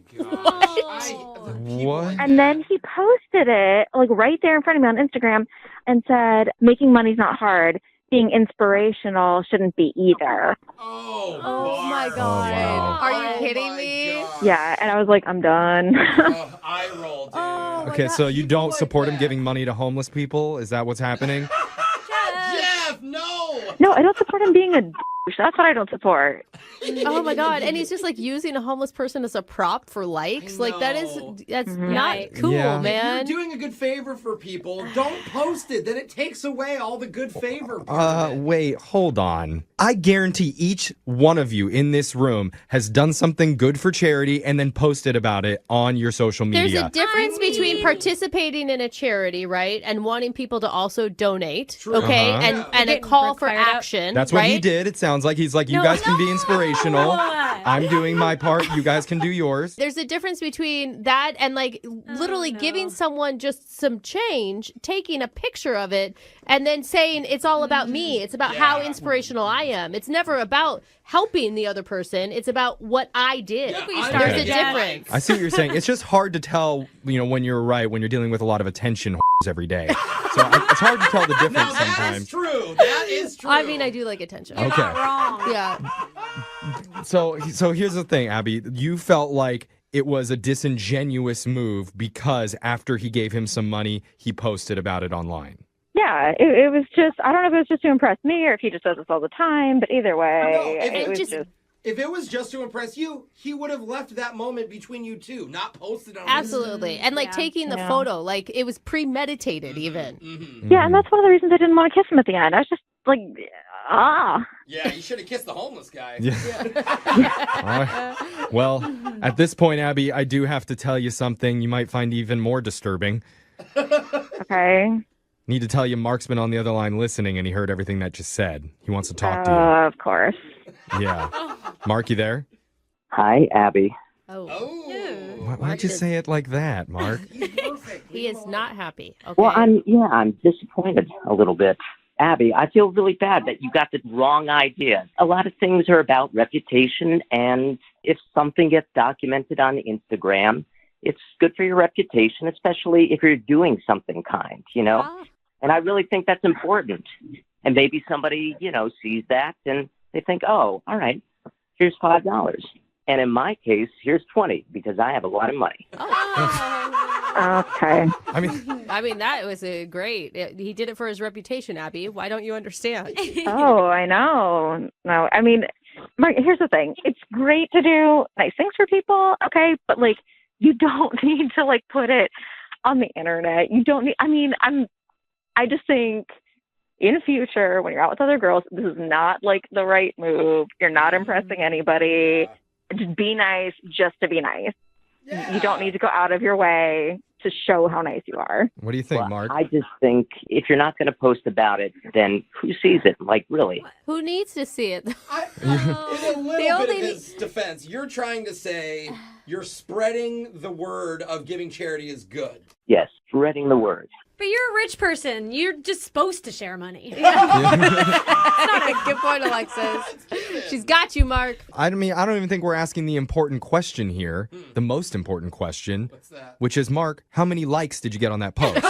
What? And then he posted it, like, right there in front of me on Instagram and said, making money's not hard. Being inspirational shouldn't be either. Oh my God. wow. Are you kidding me? Yeah, and I was like, I'm done. I rolled, dude. Okay, so you don't support him giving money to homeless people? Is that what's happening? Jeff, no. No, I don't support him being a douche. That's what I don't support. Oh my God. And he's just like using a homeless person as a prop for likes. Like that's not cool, Yeah. man. If you're doing a good favor for people, don't post it. Then it takes away all the good favor part of it. Wait, hold on. I guarantee each one of you in this room has done something good for charity and then posted about it on your social media. There's a difference between participating in a charity, right, and wanting people to also donate, okay, and a call for action. That's what right? he did. It sounds like he's like, you guys can be inspirational. I'm doing my part. You guys can do yours. There's a difference between that and like literally giving someone just some change, taking a picture of it, and then saying it's all about me. It's about how inspirational I am. It's never about helping the other person. It's about what I did. There's a difference. I see what you're saying. It's just hard to tell, when you're right, when you're dealing with a lot of attention every day. So it's hard to tell the difference sometimes. True. That is true. I mean, I do like attention. Okay. Yeah. So here's the thing, Abby. You felt like it was a disingenuous move because after he gave him some money, he posted about it online. Yeah, it was just, I don't know if it was just to impress me or if he just does this all the time, but either way, it was just... If it was just to impress you, he would have left that moment between you two, not posted on Absolutely. And like taking the photo, like it was premeditated even. Yeah, and that's one of the reasons I didn't want to kiss him at the end. I was just like, Yeah, you should have kissed the homeless guy. Well, at this point, Abby, I do have to tell you something you might find even more disturbing. Okay. Need to tell you, Mark's been on the other line listening, and he heard everything that just said. He wants to talk to you. Of course. Yeah. Mark, you there? Hi, Abby. Why'd you say it like that, Mark? He is not happy. Okay. Well, I'm disappointed a little bit. Abby, I feel really bad that you got the wrong idea. A lot of things are about reputation, and if something gets documented on Instagram, it's good for your reputation, especially if you're doing something kind, And I really think that's important. And maybe somebody, sees that and they think, oh, all right, here's $5. And in my case, here's 20 because I have a lot of money. Okay. I mean, that was great. He did it for his reputation, Abby. Why don't you understand? Oh, I know. No, I mean, Mark, here's the thing. It's great to do nice things for people, okay? But, like, you don't need to, like, put it on the internet. You don't need, I just think in the future, when you're out with other girls, this is not, like, the right move. You're not impressing anybody. Just be nice just to be nice. Yeah. You don't need to go out of your way to show how nice you are. What do you think, Mark? I just think if you're not going to post about it, then who sees it? Like, really? Who needs to see it? In a little bit of his defense, you're trying to say you're spreading the word of giving charity is good. Yes, spreading the word. But you're a rich person. You're just supposed to share money. Good point, Alexis. She's got you, Mark. I don't even think we're asking the important question here, the most important question. What's that? Which is, Mark, how many likes did you get on that post?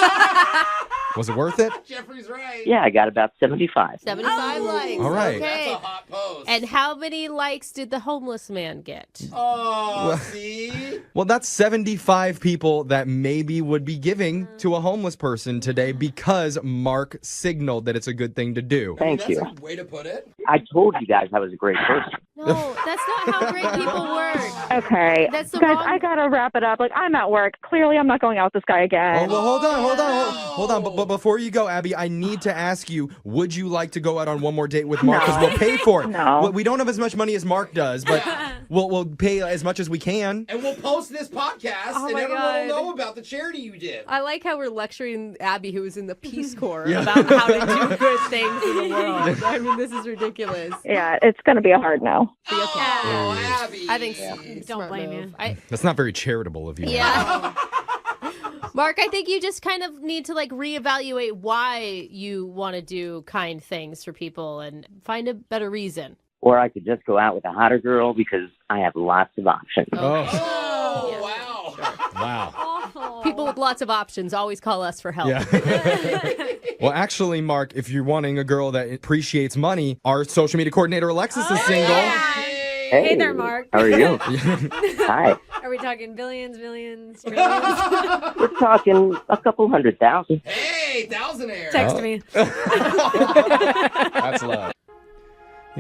Was it worth it? Jeffrey's right. Yeah, I got about 75. 75 likes. All right. Okay. That's a hot post. And how many likes did the homeless man get? Oh, see? Well, that's 75 people that maybe would be giving to a homeless person today because Mark signaled that it's a good thing to do. Thank you. That's a way to put it. I told you guys I was a great person. No, that's not how great people work. Okay. That's the Guys, wrong... I gotta wrap it up. Like, I'm at work. Clearly, I'm not going out with this guy Oh, again. well, hold on. But before you go, Abby, I need to ask you, would you like to go out on one more date with Mark? Because we'll pay for it. No. We don't have as much money as Mark does, but we'll pay as much as we can. And we'll post this podcast, and my everyone God. will know about the charity you did. I like how we're lecturing Abby, who was in the Peace Corps, about how to do good things in the world. I mean, this is ridiculous. Yeah, it's gonna be a hard no. Oh, Abby. I think Don't blame you. That's not very charitable of you. Yeah. Mark, I think you just kind of need to reevaluate why you want to do kind things for people and find a better reason. Or I could just go out with a hotter girl because I have lots of options. Oh, wow. Wow. Awful. People with lots of options always call us for help. Yeah. Well, actually, Mark, if you're wanting a girl that appreciates money, our social media coordinator, Alexis, is single. Hey there, Mark. How are you? Hi. Are we talking billions, millions, trillions? We're talking a couple 100,000. Hey, thousandaire. Text me. That's love.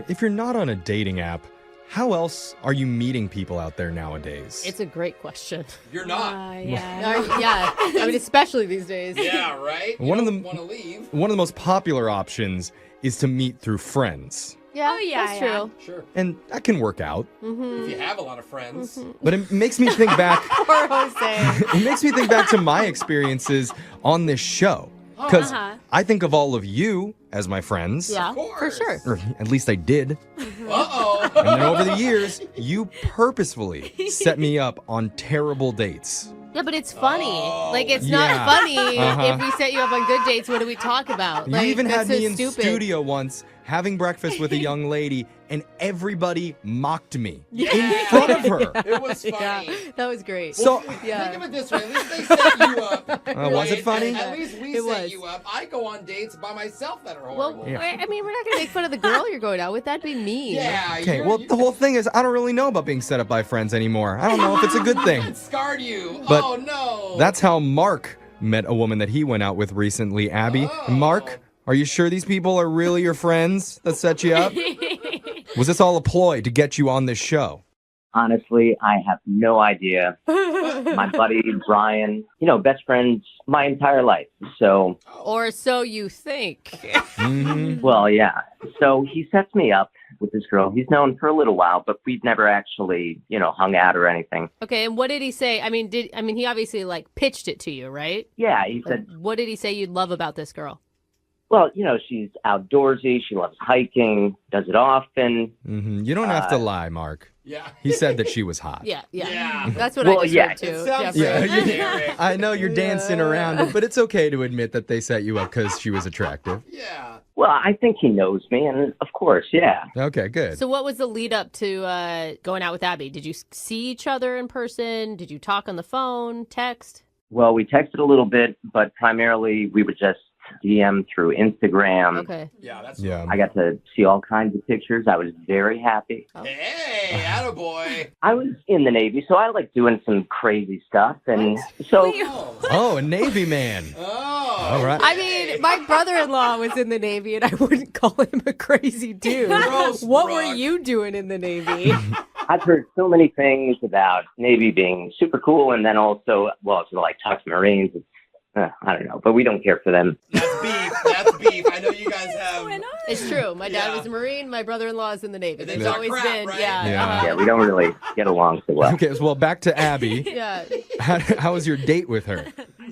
If you're not on a dating app, how else are you meeting people out there nowadays? It's a great question. You're not. Yeah. I mean, especially these days. Yeah, right? You One of don't the- want to leave. One of the most popular options is to meet through friends. Yeah, yeah, that's yeah. true. Sure. And that can work out. If you have a lot of friends. But it makes me think back Poor Jose. it makes me think back to my experiences on this show. Because I think of all of you as my friends. Yeah, Of course. for sure. Or at least I did. Uh-oh. And then over the years, you purposefully set me up on terrible dates. Yeah, but it's funny. It's Yeah. not funny Uh-huh. if we set you up on good dates. What do we talk about? You even that's had me so in stupid. studio once having breakfast with a young lady, and everybody mocked me Yeah. in front of her. It was funny. Yeah, that was great. So, yeah. Think of it this way. At least they set you up. was it funny? At least we It set was. you up. I go on dates by myself that are Well, horrible. I mean, we're not going to make fun of the girl you're going out with. That'd be mean. Yeah. okay, well, the whole thing is I don't really know about being set up by friends anymore. I don't know if it's a good thing. It scarred you. But oh, no. That's how Mark met a woman that he went out with recently, Abby. Oh. Mark, are you sure these people are really your friends that set you up? Was this all a ploy to get you on this show? Honestly, I have no idea. My buddy Brian, best friends my entire life. So, Or so you think. Mm-hmm. well, yeah. So he sets me up with this girl he's known for a little while, but we've never actually, hung out or anything. Okay, and what did he say? I mean, he obviously pitched it to you, right? Yeah, he said, What did he say you'd love about this girl? well, she's outdoorsy. She loves hiking, does it often. Mm-hmm. You don't have to lie, Mark. Yeah. He said that she was hot. Yeah. Yeah. That's what Well, I just yeah, heard too. It sounds Jeffrey. so generic. I know you're dancing around it, but it's okay to admit that they set you up because she was attractive. Yeah. Well, I think he knows me, and of course, yeah. Okay, good. So what was the lead up to going out with Abby? Did you see each other in person? Did you talk on the phone, text? Well, we texted a little bit, but primarily we would just DM through Instagram. Okay. Yeah, that's Yeah. I got to see all kinds of pictures. I was very happy. Hey, attaboy. I was in the Navy, so I like doing some crazy stuff. And so, Oh, a Navy man. Oh. All right. I mean, my brother-in-law was in the Navy, and I wouldn't call him a crazy dude. Gross, What Brooke. were you doing in the Navy? I've heard so many things about Navy being super cool, and then also, well, it's like talk to Marines. I don't know, but we don't care for them. That's beef. That's beef. I know you guys have. It's true. My dad Yeah. was a Marine. My brother-in-law is in the Navy. And they It's talk always crap, been, right? yeah. Yeah. Yeah, we don't really get along so well. Okay, well, back to Abby. Yeah. How was your date with her?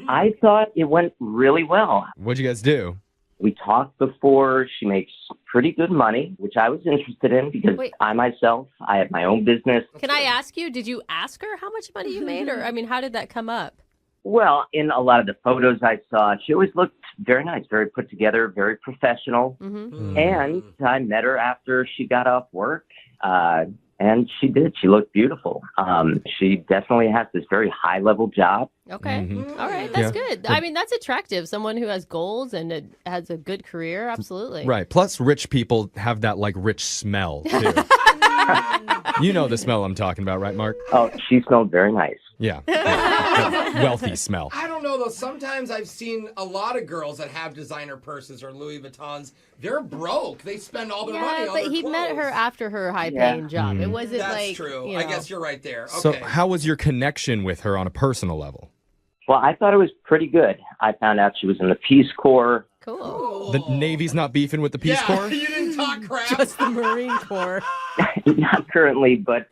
I thought it went really well. What'd you guys do? We talked before. She makes pretty good money, which I was interested in because Wait. I myself, I have my own business. Can I ask you, did you ask her how much money you made? Or, I mean, how did that come up? Well, in a lot of the photos I saw, she always looked very nice, very put together, very professional. Mm-hmm. And I met her after she got off work. And she did. She looked beautiful. She definitely has this very high-level job. Okay. All right. That's good. I mean, that's attractive. Someone who has goals and has a good career. Absolutely. Right. Plus, rich people have that like rich smell too. You know the smell I'm talking about, right, Mark? Oh, she smelled very nice. Yeah. That wealthy smell. I don't know, though. Sometimes I've seen a lot of girls that have designer purses or Louis Vuittons. They're broke. They spend all their money on but their he clothes. met her after her high-paying job. It wasn't That's like true. You I know. guess you're right there. Okay. So, how was your connection with her on a personal level? Well, I thought it was pretty good. I found out she was in the Peace Corps. Cool. The Navy's not beefing with the Peace Corps? You didn't talk crap. Just the Marine Corps. Not currently, but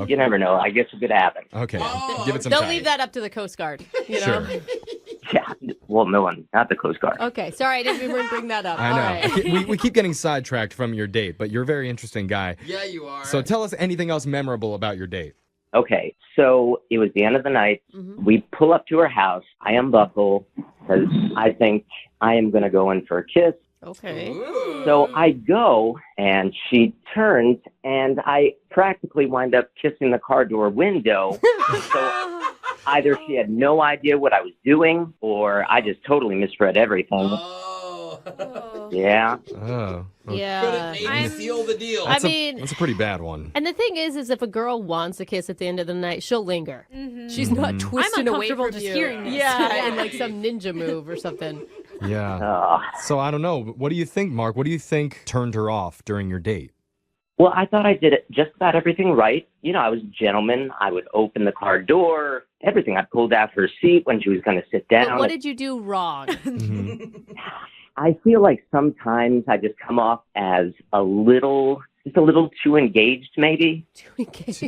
you never know. I guess it could happen. Okay. Give it some They'll time. leave that up to the Coast Guard. You know? Sure. Yeah. Well, no one, not the Coast Guard. Okay. Sorry, I didn't even bring that up. I All know. right. We keep getting sidetracked from your date, but you're a very interesting guy. Yeah, you are. So tell us anything else memorable about your date. Okay, so it was the end of the night. We pull up to her house. I unbuckle because I think I am going to go in for a kiss. Okay. So I go, and she turns, and I practically wind up kissing the car door window. So either she had no idea what I was doing, or I just totally misread everything. Yeah. Oh. Yeah. Maybe seal the deal. I mean, That's a pretty bad one. and the thing is if a girl wants a kiss at the end of the night, she'll linger. She's not twisting away uncomfortable from just you. hearing this. Yeah, in like some ninja move or something. Yeah. So I don't know. What do you think, Mark? What do you think turned her off during your date? Well, I thought I did it just about everything right. You know, I was a gentleman. I would open the car door, everything. I pulled out her seat when she was going to sit down. But what did you do wrong? I feel like sometimes I just come off as just a little too engaged, maybe. Too engaged.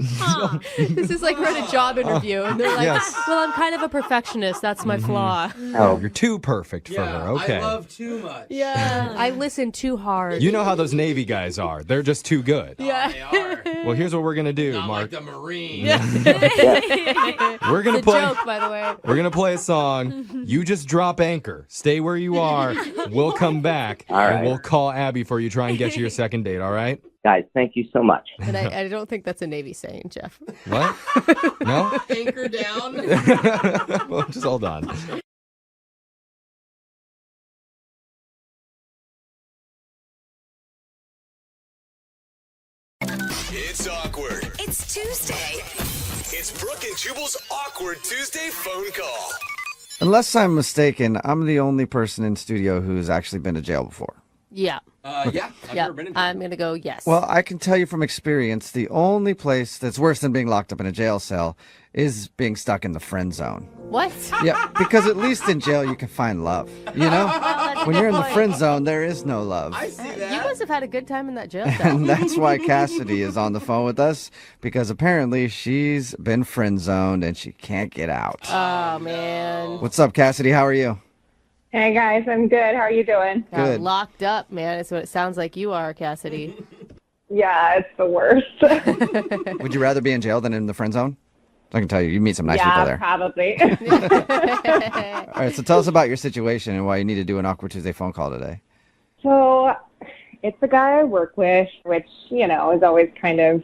This is like we're at a job interview, and they're like, Yes. well, I'm kind of a perfectionist. That's my flaw. Oh, you're too perfect for her. Okay. I love too much. Yeah. I listen too hard. You know how those Navy guys are. They're just too good. Yeah. They are. Well, here's what we're going to do, Not Mark. like the Marine. We're going to It's a play joke, by the way. We're going to play a song. You just drop anchor. Stay where you are. We'll come back All right. and we'll call Abby for you, try and get you your second date, all right? Guys, thank you so much. And I don't think that's a Navy saying, Jeff. What? No? Anchor down. Well, just hold on. It's awkward. It's Tuesday. It's Brooke and Jubal's awkward Tuesday phone call. Unless I'm mistaken, I'm the only person in studio who's actually been to jail before. Yeah. Yeah. I've never been in jail. I'm going to go yes. Well, I can tell you from experience, the only place that's worse than being locked up in a jail cell is being stuck in the friend zone. What? Yeah, because at least in jail you can find love. You know? When you're in the friend zone, there is no love. I see that. You must have had a good time in that jail cell. And that's why Cassidy is on the phone with us, because apparently she's been friend zoned and she can't get out. Oh, man. What's up, Cassidy? How are you? Hey guys, I'm good. How are you doing? Got Good. locked up, man. It's what it sounds like you are, Cassidy. Yeah, it's the worst. Would you rather be in jail than in the friend zone? I can tell you, you meet some nice people Yeah, there. probably. All right, so tell us about your situation and why you need to do an Awkward Tuesday phone call today. So it's a guy I work with, which, you know, is always kind of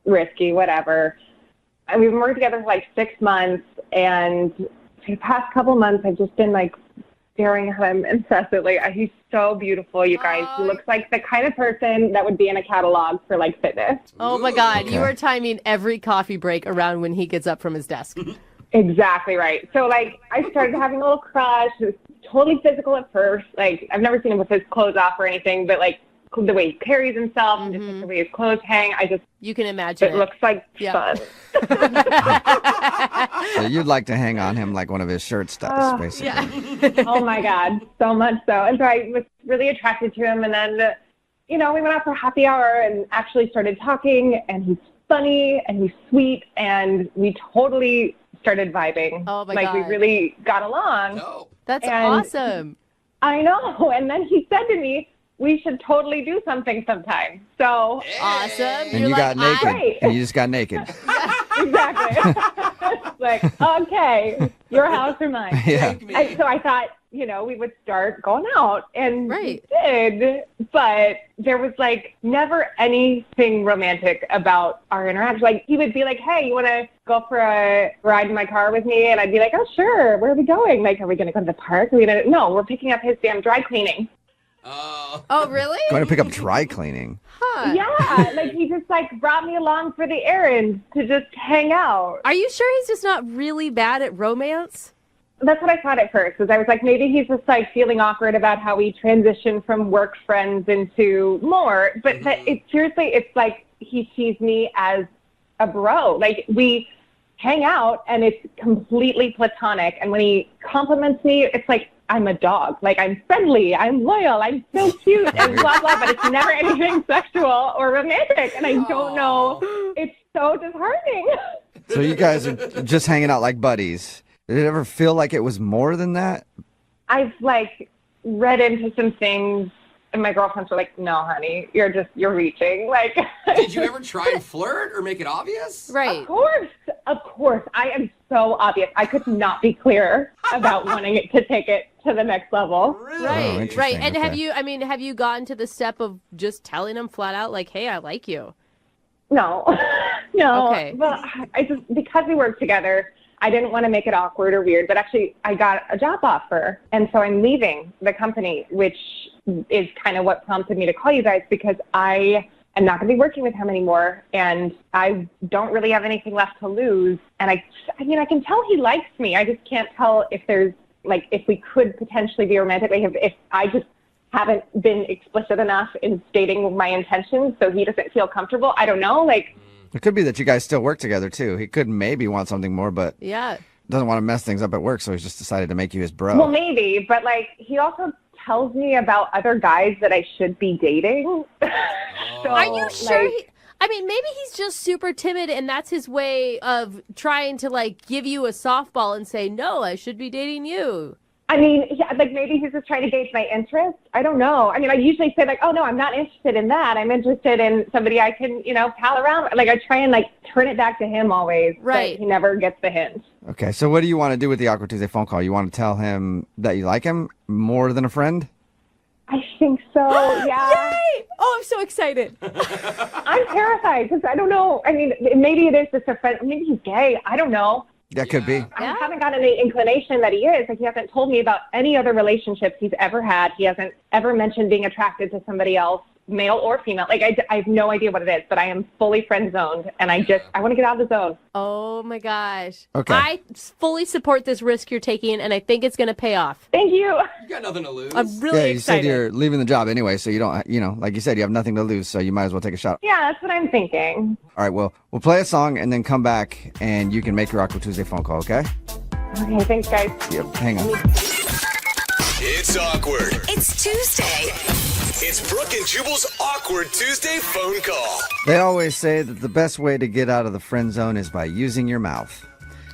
risky, whatever. And we've been working together for like 6 months, and for the past couple months, I've just been like staring at him incessantly. He's so beautiful, you guys. He looks like the kind of person that would be in a catalog for like fitness. Oh, my God. Okay. You are timing every coffee break around when he gets up from his desk. Exactly right. So, like, I started having a little crush. It was totally physical at first. Like, I've never seen him with his clothes off or anything, but, like, the way he carries himself and just like, the way his clothes hang, You can imagine it looks like fun. So you'd like to hang on him like one of his shirts does, basically. Oh, my God. So much so. And so I was really attracted to him. And then, you know, we went out for happy hour and actually started talking. And he's funny and he's sweet. And we totally started vibing. Oh, my like, we God. really got along. That's And awesome. I know. And then he said to me, we should totally do something sometime. So awesome. And you got naked. Right. And you just got naked. Exactly. Like, okay, your house or mine. Yeah. So I thought, we would start going out, and Right. we did, but there was like never anything romantic about our interaction. Like he would be like, hey, you want to go for a ride in my car with me? And I'd be like, oh, sure. Where are we going? Like, are we going to go to the park? No, we're picking up his damn dry cleaning. Oh, really? Going to pick up dry cleaning. Huh. Yeah, like he just like brought me along for the errand to just hang out. Are you sure he's just not really bad at romance? That's what I thought at first. Was I was like, maybe he's just like feeling awkward about how we transitioned from work friends into more. But it's like he sees me as a bro. Like we hang out and it's completely platonic. And when he compliments me, it's like I'm a dog. Like I'm friendly, I'm loyal, I'm so cute, and blah blah. But it's never anything sexual or romantic. And I don't know. It's so disheartening. So you guys are just hanging out like buddies. Did it ever feel like it was more than that? I've like read into some things, and my girlfriends were like, "No, honey, you're reaching." Like, did you ever try and flirt or make it obvious? Right. Of course. I am so obvious. I could not be clearer about wanting it to take it to the next level. Really? Right. Right. And okay. have you gotten to the step of just telling him flat out, like, hey, I like you? No, no. Okay. Well, because we work together, I didn't want to make it awkward or weird, but actually I got a job offer. And so I'm leaving the company, which is kind of what prompted me to call you guys, because I am not going to be working with him anymore. And I don't really have anything left to lose. And I can tell he likes me. I just can't tell if there's like, if we could potentially be romantic, like if I just haven't been explicit enough in stating my intentions so he doesn't feel comfortable. I don't know. Like, It could be that you guys still work together, too. He could maybe want something more, but Yeah. doesn't want to mess things up at work, so he's just decided to make you his bro. well, maybe, but like he also tells me about other guys that I should be dating. So, Are you sure? like, Maybe he's just super timid, and that's his way of trying to like give you a softball and say, "No, I should be dating you." I mean, yeah, like maybe he's just trying to gauge my interest. I don't know. I mean, I usually say like, oh no, I'm not interested in that. I'm interested in somebody I can, pal around with. Like I try and like turn it back to him always. Right. But he never gets the hint. Okay, so what do you want to do with the Awkward Tuesday phone call? You want to tell him that you like him more than a friend? I think so. Yeah. Yay! Oh, I'm so excited. I'm terrified because I don't know. I mean, maybe it is just a friend. Maybe he's gay. I don't know. That could be. I haven't got any inclination that he is. Like, he hasn't told me about any other relationships he's ever had. He hasn't ever mentioned being attracted to somebody else, male or female. Like, I have no idea what it is, but I am fully friend zoned, and I want to get out of the zone. Oh my gosh. Okay. I fully support this risk you're taking, and I think it's going to pay off. Thank you. You got nothing to lose. I'm really Yeah, you excited. said you're leaving the job anyway, so you don't, like you said, you have nothing to lose, so you might as well take a shot. Yeah, that's what I'm thinking. All right, well, we'll play a song and then come back, and you can make your Awkward Tuesday phone call, okay? Okay, thanks, guys. Yep, hang on. It's awkward. It's Tuesday. It's Brooke and Jubal's Awkward Tuesday phone call. They always say that the best way to get out of the friend zone is by using your mouth.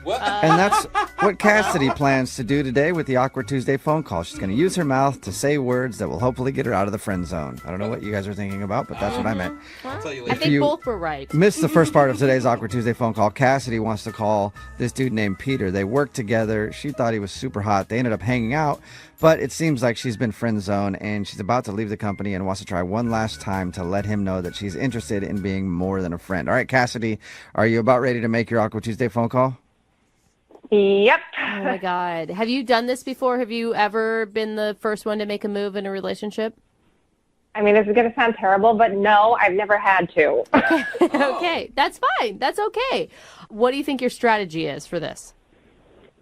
What? And that's what Cassidy plans to do today with the Awkward Tuesday phone call. She's going to use her mouth to say words that will hopefully get her out of the friend zone. I don't know what you guys are thinking about, but that's what I meant. I'll tell you I later. think you both were right. Missed the first part of today's Awkward Tuesday phone call. Cassidy wants to call this dude named Peter. They worked together. She thought he was super hot. They ended up hanging out, but it seems like she's been friend zoned and she's about to leave the company and wants to try one last time to let him know that she's interested in being more than a friend. All right, Cassidy, are you about ready to make your Awkward Tuesday phone call? Yep. Oh my God. Have you done this before? Have you ever been the first one to make a move in a relationship? I mean, this is going to sound terrible, but no, I've never had to. Okay, that's fine. That's okay. What do you think your strategy is for this?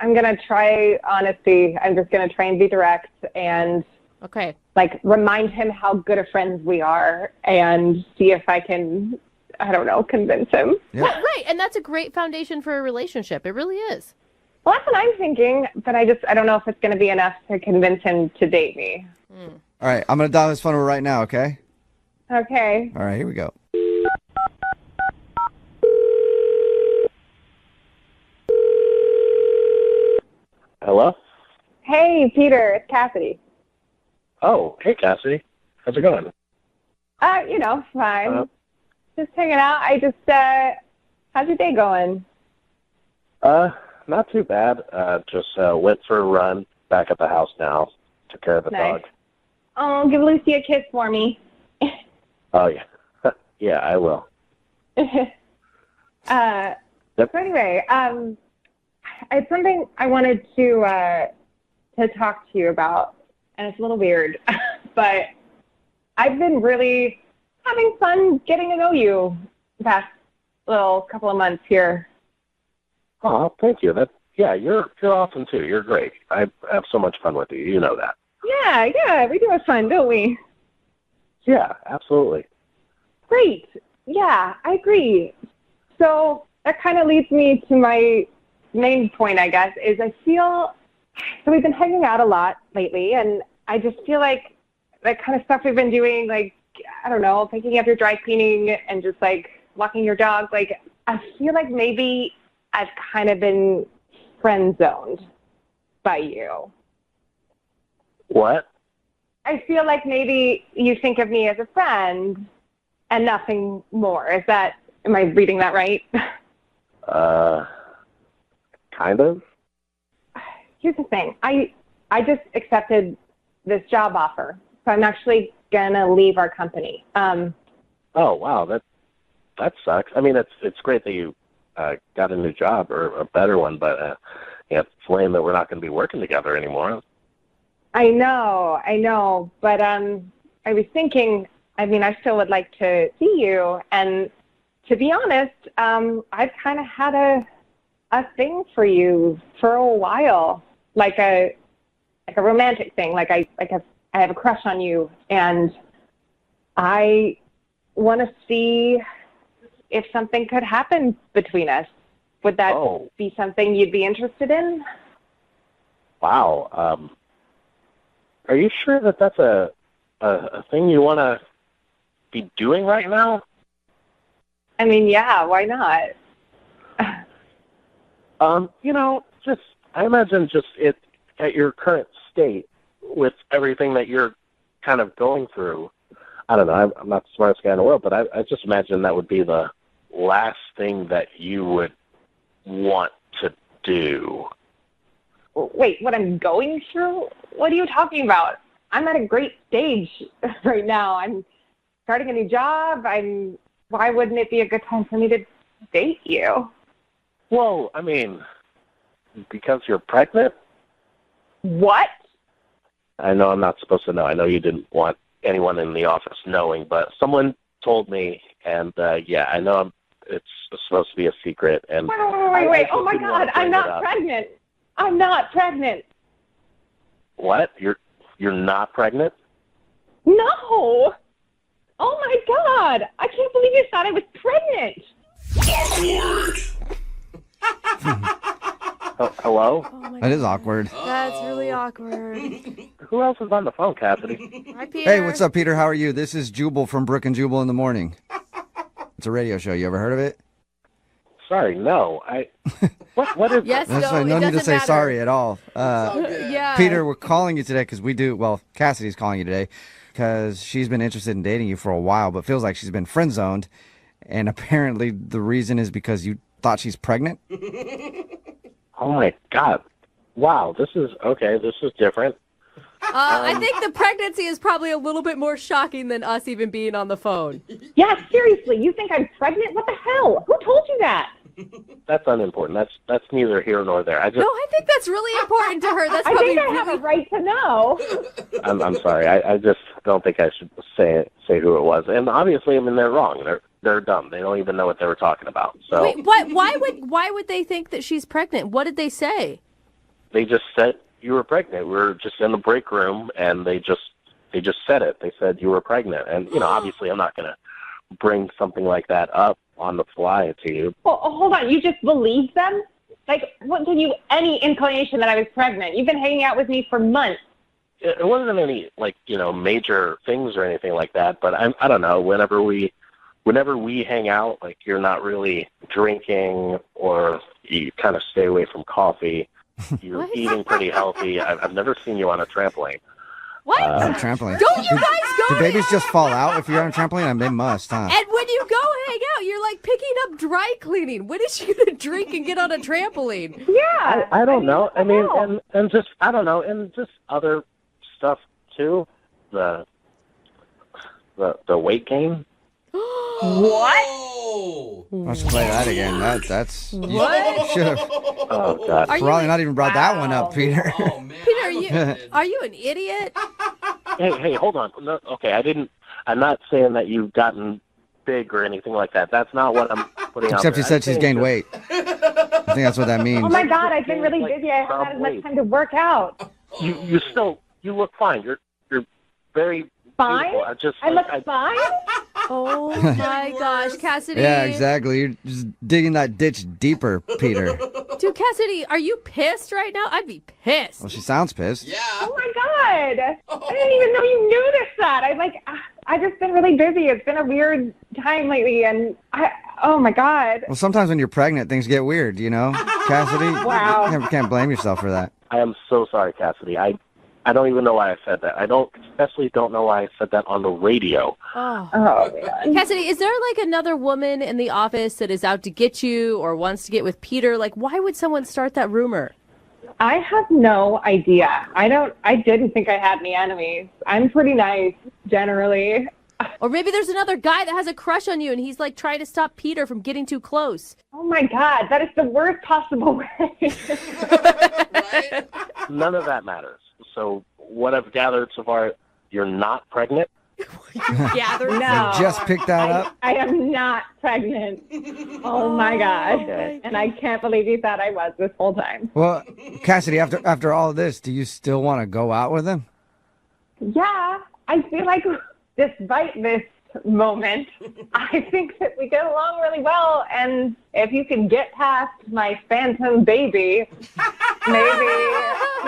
I'm going to try honesty. I'm just going to try and be direct and Okay. like remind him how good of friends we are and see if I can, I don't know, convince him. Yeah. Well, right, and that's a great foundation for a relationship. It really is. Well, that's what I'm thinking, but I don't know if it's going to be enough to convince him to date me. All right, I'm going to dial his phone number right now, okay? Okay. All right, here we go. Hello? Hey, Peter, it's Cassidy. Oh, hey, Cassidy. How's it going? Fine. Just hanging out. How's your day going? Not too bad. Just went for a run. back at the house now. Took care of the Nice. dog. Oh, give Lucy a kiss for me. Oh, yeah. Yeah, I will. So anyway, it's something I wanted to talk to you about, and it's a little weird, but I've been really having fun getting to know you the past little couple of months here. Oh, thank you. Yeah, you're awesome too. You're great. I have so much fun with you. You know that. Yeah, we do have fun, don't we? Yeah, absolutely. Great. Yeah, I agree. So that kind of leads me to my main point, I guess, is I feel, so we've been hanging out a lot lately, and I just feel like that kind of stuff we've been doing, like, I don't know, picking up your dry cleaning and just, like, walking your dog, like, I feel like maybe I've kind of been friend-zoned by you. What? I feel like maybe you think of me as a friend and nothing more. Am I reading that right? Kind of. Here's the thing. I just accepted this job offer, so I'm actually gonna leave our company. Oh wow, that sucks. I mean, it's great that you got a new job or a better one, but yeah, it's lame that we're not going to be working together anymore. I know, but I was thinking. I mean, I still would like to see you, and to be honest, I've kind of had a thing for you for a while, like a romantic thing. Like I have a crush on you, and I want to see if something could happen between us. Would that be something you'd be interested in? Wow. Are you sure that that's a thing you want to be doing right now? I mean, yeah, why not? I imagine just it at your current state with everything that you're kind of going through. I don't know. I'm not the smartest guy in the world, but I just imagine that would be the last thing that you would want to do. Wait, what I'm going through? What are you talking about? I'm at a great stage right now. I'm starting a new job. Why wouldn't it be a good time for me to date you? Well, I mean, because you're pregnant? What? I know I'm not supposed to know. I know you didn't want anyone in the office knowing, but someone told me, and yeah, I know it's supposed to be a secret. And Wait. Oh my God, I'm not pregnant. I'm not pregnant. What? You're not pregnant? No. Oh my God, I can't believe you thought I was pregnant. Oh, hello? That is awkward. That's really awkward. Who else is on the phone, Cassidy? Hi, Peter. Hey, what's up, Peter? How are you? This is Jubal from Brooke and Jubal in the Morning. It's a radio show. You ever heard of it? Sorry, no. What is Yes, That's no, why no it need to doesn't say matter. sorry at all. Yeah. Peter, we're calling you today because Cassidy's calling you today because she's been interested in dating you for a while, but feels like she's been friend-zoned. And apparently the reason is because you thought she's pregnant. Oh, my God. Wow, this is different. I think the pregnancy is probably a little bit more shocking than us even being on the phone. Yeah, seriously, you think I'm pregnant? What the hell? Who told you that? That's unimportant. That's neither here nor there. No, I think that's really important to her. That's I probably think I have a right to know. I'm sorry. I just don't think I should say who it was. And obviously, I mean, they're wrong. They're dumb. They don't even know what they were talking about. So Wait, what? Why would they think that she's pregnant? What did they say? they just said you were pregnant. We were just in the break room, and they just said it. They said you were pregnant. And, obviously I'm not going to bring something like that up on the fly to you. Well, hold on. You just believed them? Like, what gave you any inclination that I was pregnant? You've been hanging out with me for months. It wasn't any, major things or anything like that, but I don't know, whenever we hang out, you're not really drinking or you kind of stay away from coffee. You're eating pretty healthy. I've never seen you on a trampoline. What? On a trampoline. Don't you guys go? Do babies just fall out if you're on a trampoline? They must, huh? And when you go hang out, You're like picking up dry cleaning. When is she gonna drink and get on a trampoline? Yeah. I don't know. I mean, know. and just I don't know, and just other stuff too. The weight gain. What? Let's play that again. That's What? should have Oh God. probably not even brought that one up, Peter. Oh man. Peter, are you an idiot? Hey, hold on. No, okay, I'm not saying that you've gotten big or anything like that. That's not what I'm putting out Except there. you said I'm she's saying gained just- weight. I think that's what that means. Oh my God, I've been really Like, busy. I haven't had as much weight. time to work out. You look fine. You're very Fine? beautiful. I look fine? Oh my gosh, Cassidy. Yeah, exactly. You're just digging that ditch deeper, Peter. Dude, Cassidy, are you pissed right now? I'd be pissed. Well, she sounds pissed. Yeah. Oh my God. I didn't even know you noticed that. I've just been really busy. It's been a weird time lately, and oh my God. Well, sometimes when you're pregnant, things get weird, you know, Cassidy? Wow. You can't blame yourself for that. I am so sorry, Cassidy. I don't even know why I said that. I especially don't know why I said that on the radio. Oh. Man. Cassidy, is there like another woman in the office that is out to get you or wants to get with Peter? Like, why would someone start that rumor? I have no idea. I didn't think I had any enemies. I'm pretty nice, generally. Or maybe there's another guy that has a crush on you and he's like trying to stop Peter from getting too close. Oh my God, that is the worst possible way. None of that matters. So what I've gathered so far, you're not pregnant? Gather No. Just picked that up? I am not pregnant. Oh my God. Okay. And I can't believe you thought I was this whole time. Well, Cassidy, after all of this, do you still want to go out with him? Yeah, I feel like despite this moment, I think that we get along really well. And if you can get past my phantom baby, maybe,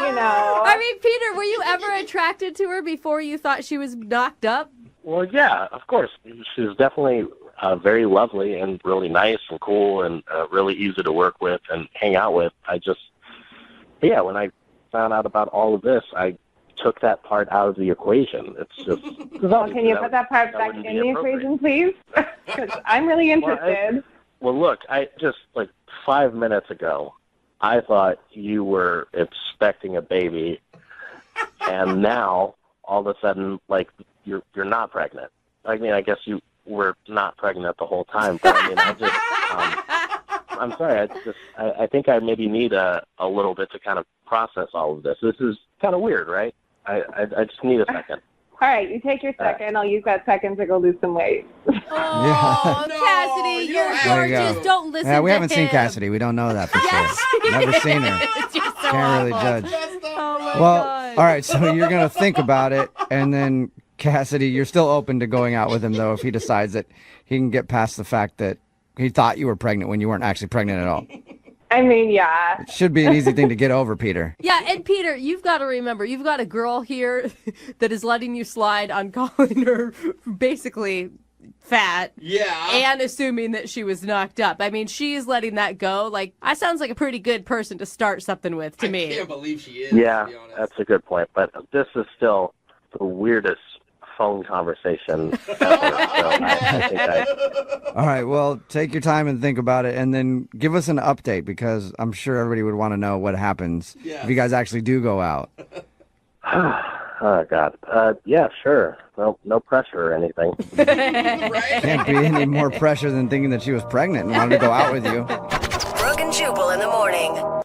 I mean, Peter, were you ever attracted to her before you thought she was knocked up? Well, yeah, of course. She's definitely very lovely and really nice and cool and really easy to work with and hang out with. When I found out about all of this, I took that part out of the equation. It's just... Well, can you put that part back in the equation, please? Because I'm really interested. Well, look, I just, 5 minutes ago, I thought you were expecting a baby, and now, all of a sudden, you're not pregnant. I mean, I guess you were not pregnant the whole time, but I mean, I'm sorry, I think I maybe need a little bit to kind of process all of this. This is kind of weird, right? I just need a second. All right, you take your second. I'll use that second to go lose some weight. Oh, Cassidy, you're There you go. gorgeous. Don't listen Yeah, we to haven't seen him. Cassidy. We don't know that for Yes, sure. Never seen her. You're so Can't really awful. judge. Oh my Well, God. all right, so you're going to think about it, and then, Cassidy, you're still open to going out with him, though, if he decides that he can get past the fact that he thought you were pregnant when you weren't actually pregnant at all. I mean, yeah. It should be an easy thing to get over, Peter. Yeah, and Peter, you've got to remember, you've got a girl here that is letting you slide on calling her basically fat. Yeah. And assuming that she was knocked up. I mean, she's letting that go. That sounds like a pretty good person to start something with to me. I can't believe she is. Yeah, to be honest. that's a good point. But this is still the weirdest phone conversation ever. So I think All right, well, take your time and think about it, and then give us an update, because I'm sure everybody would want to know what happens if you guys actually do go out. Oh, God. Yeah, sure. No pressure or anything. Can't be any more pressure than thinking that she was pregnant and wanted to go out with you. Brooke and Jubal in the morning.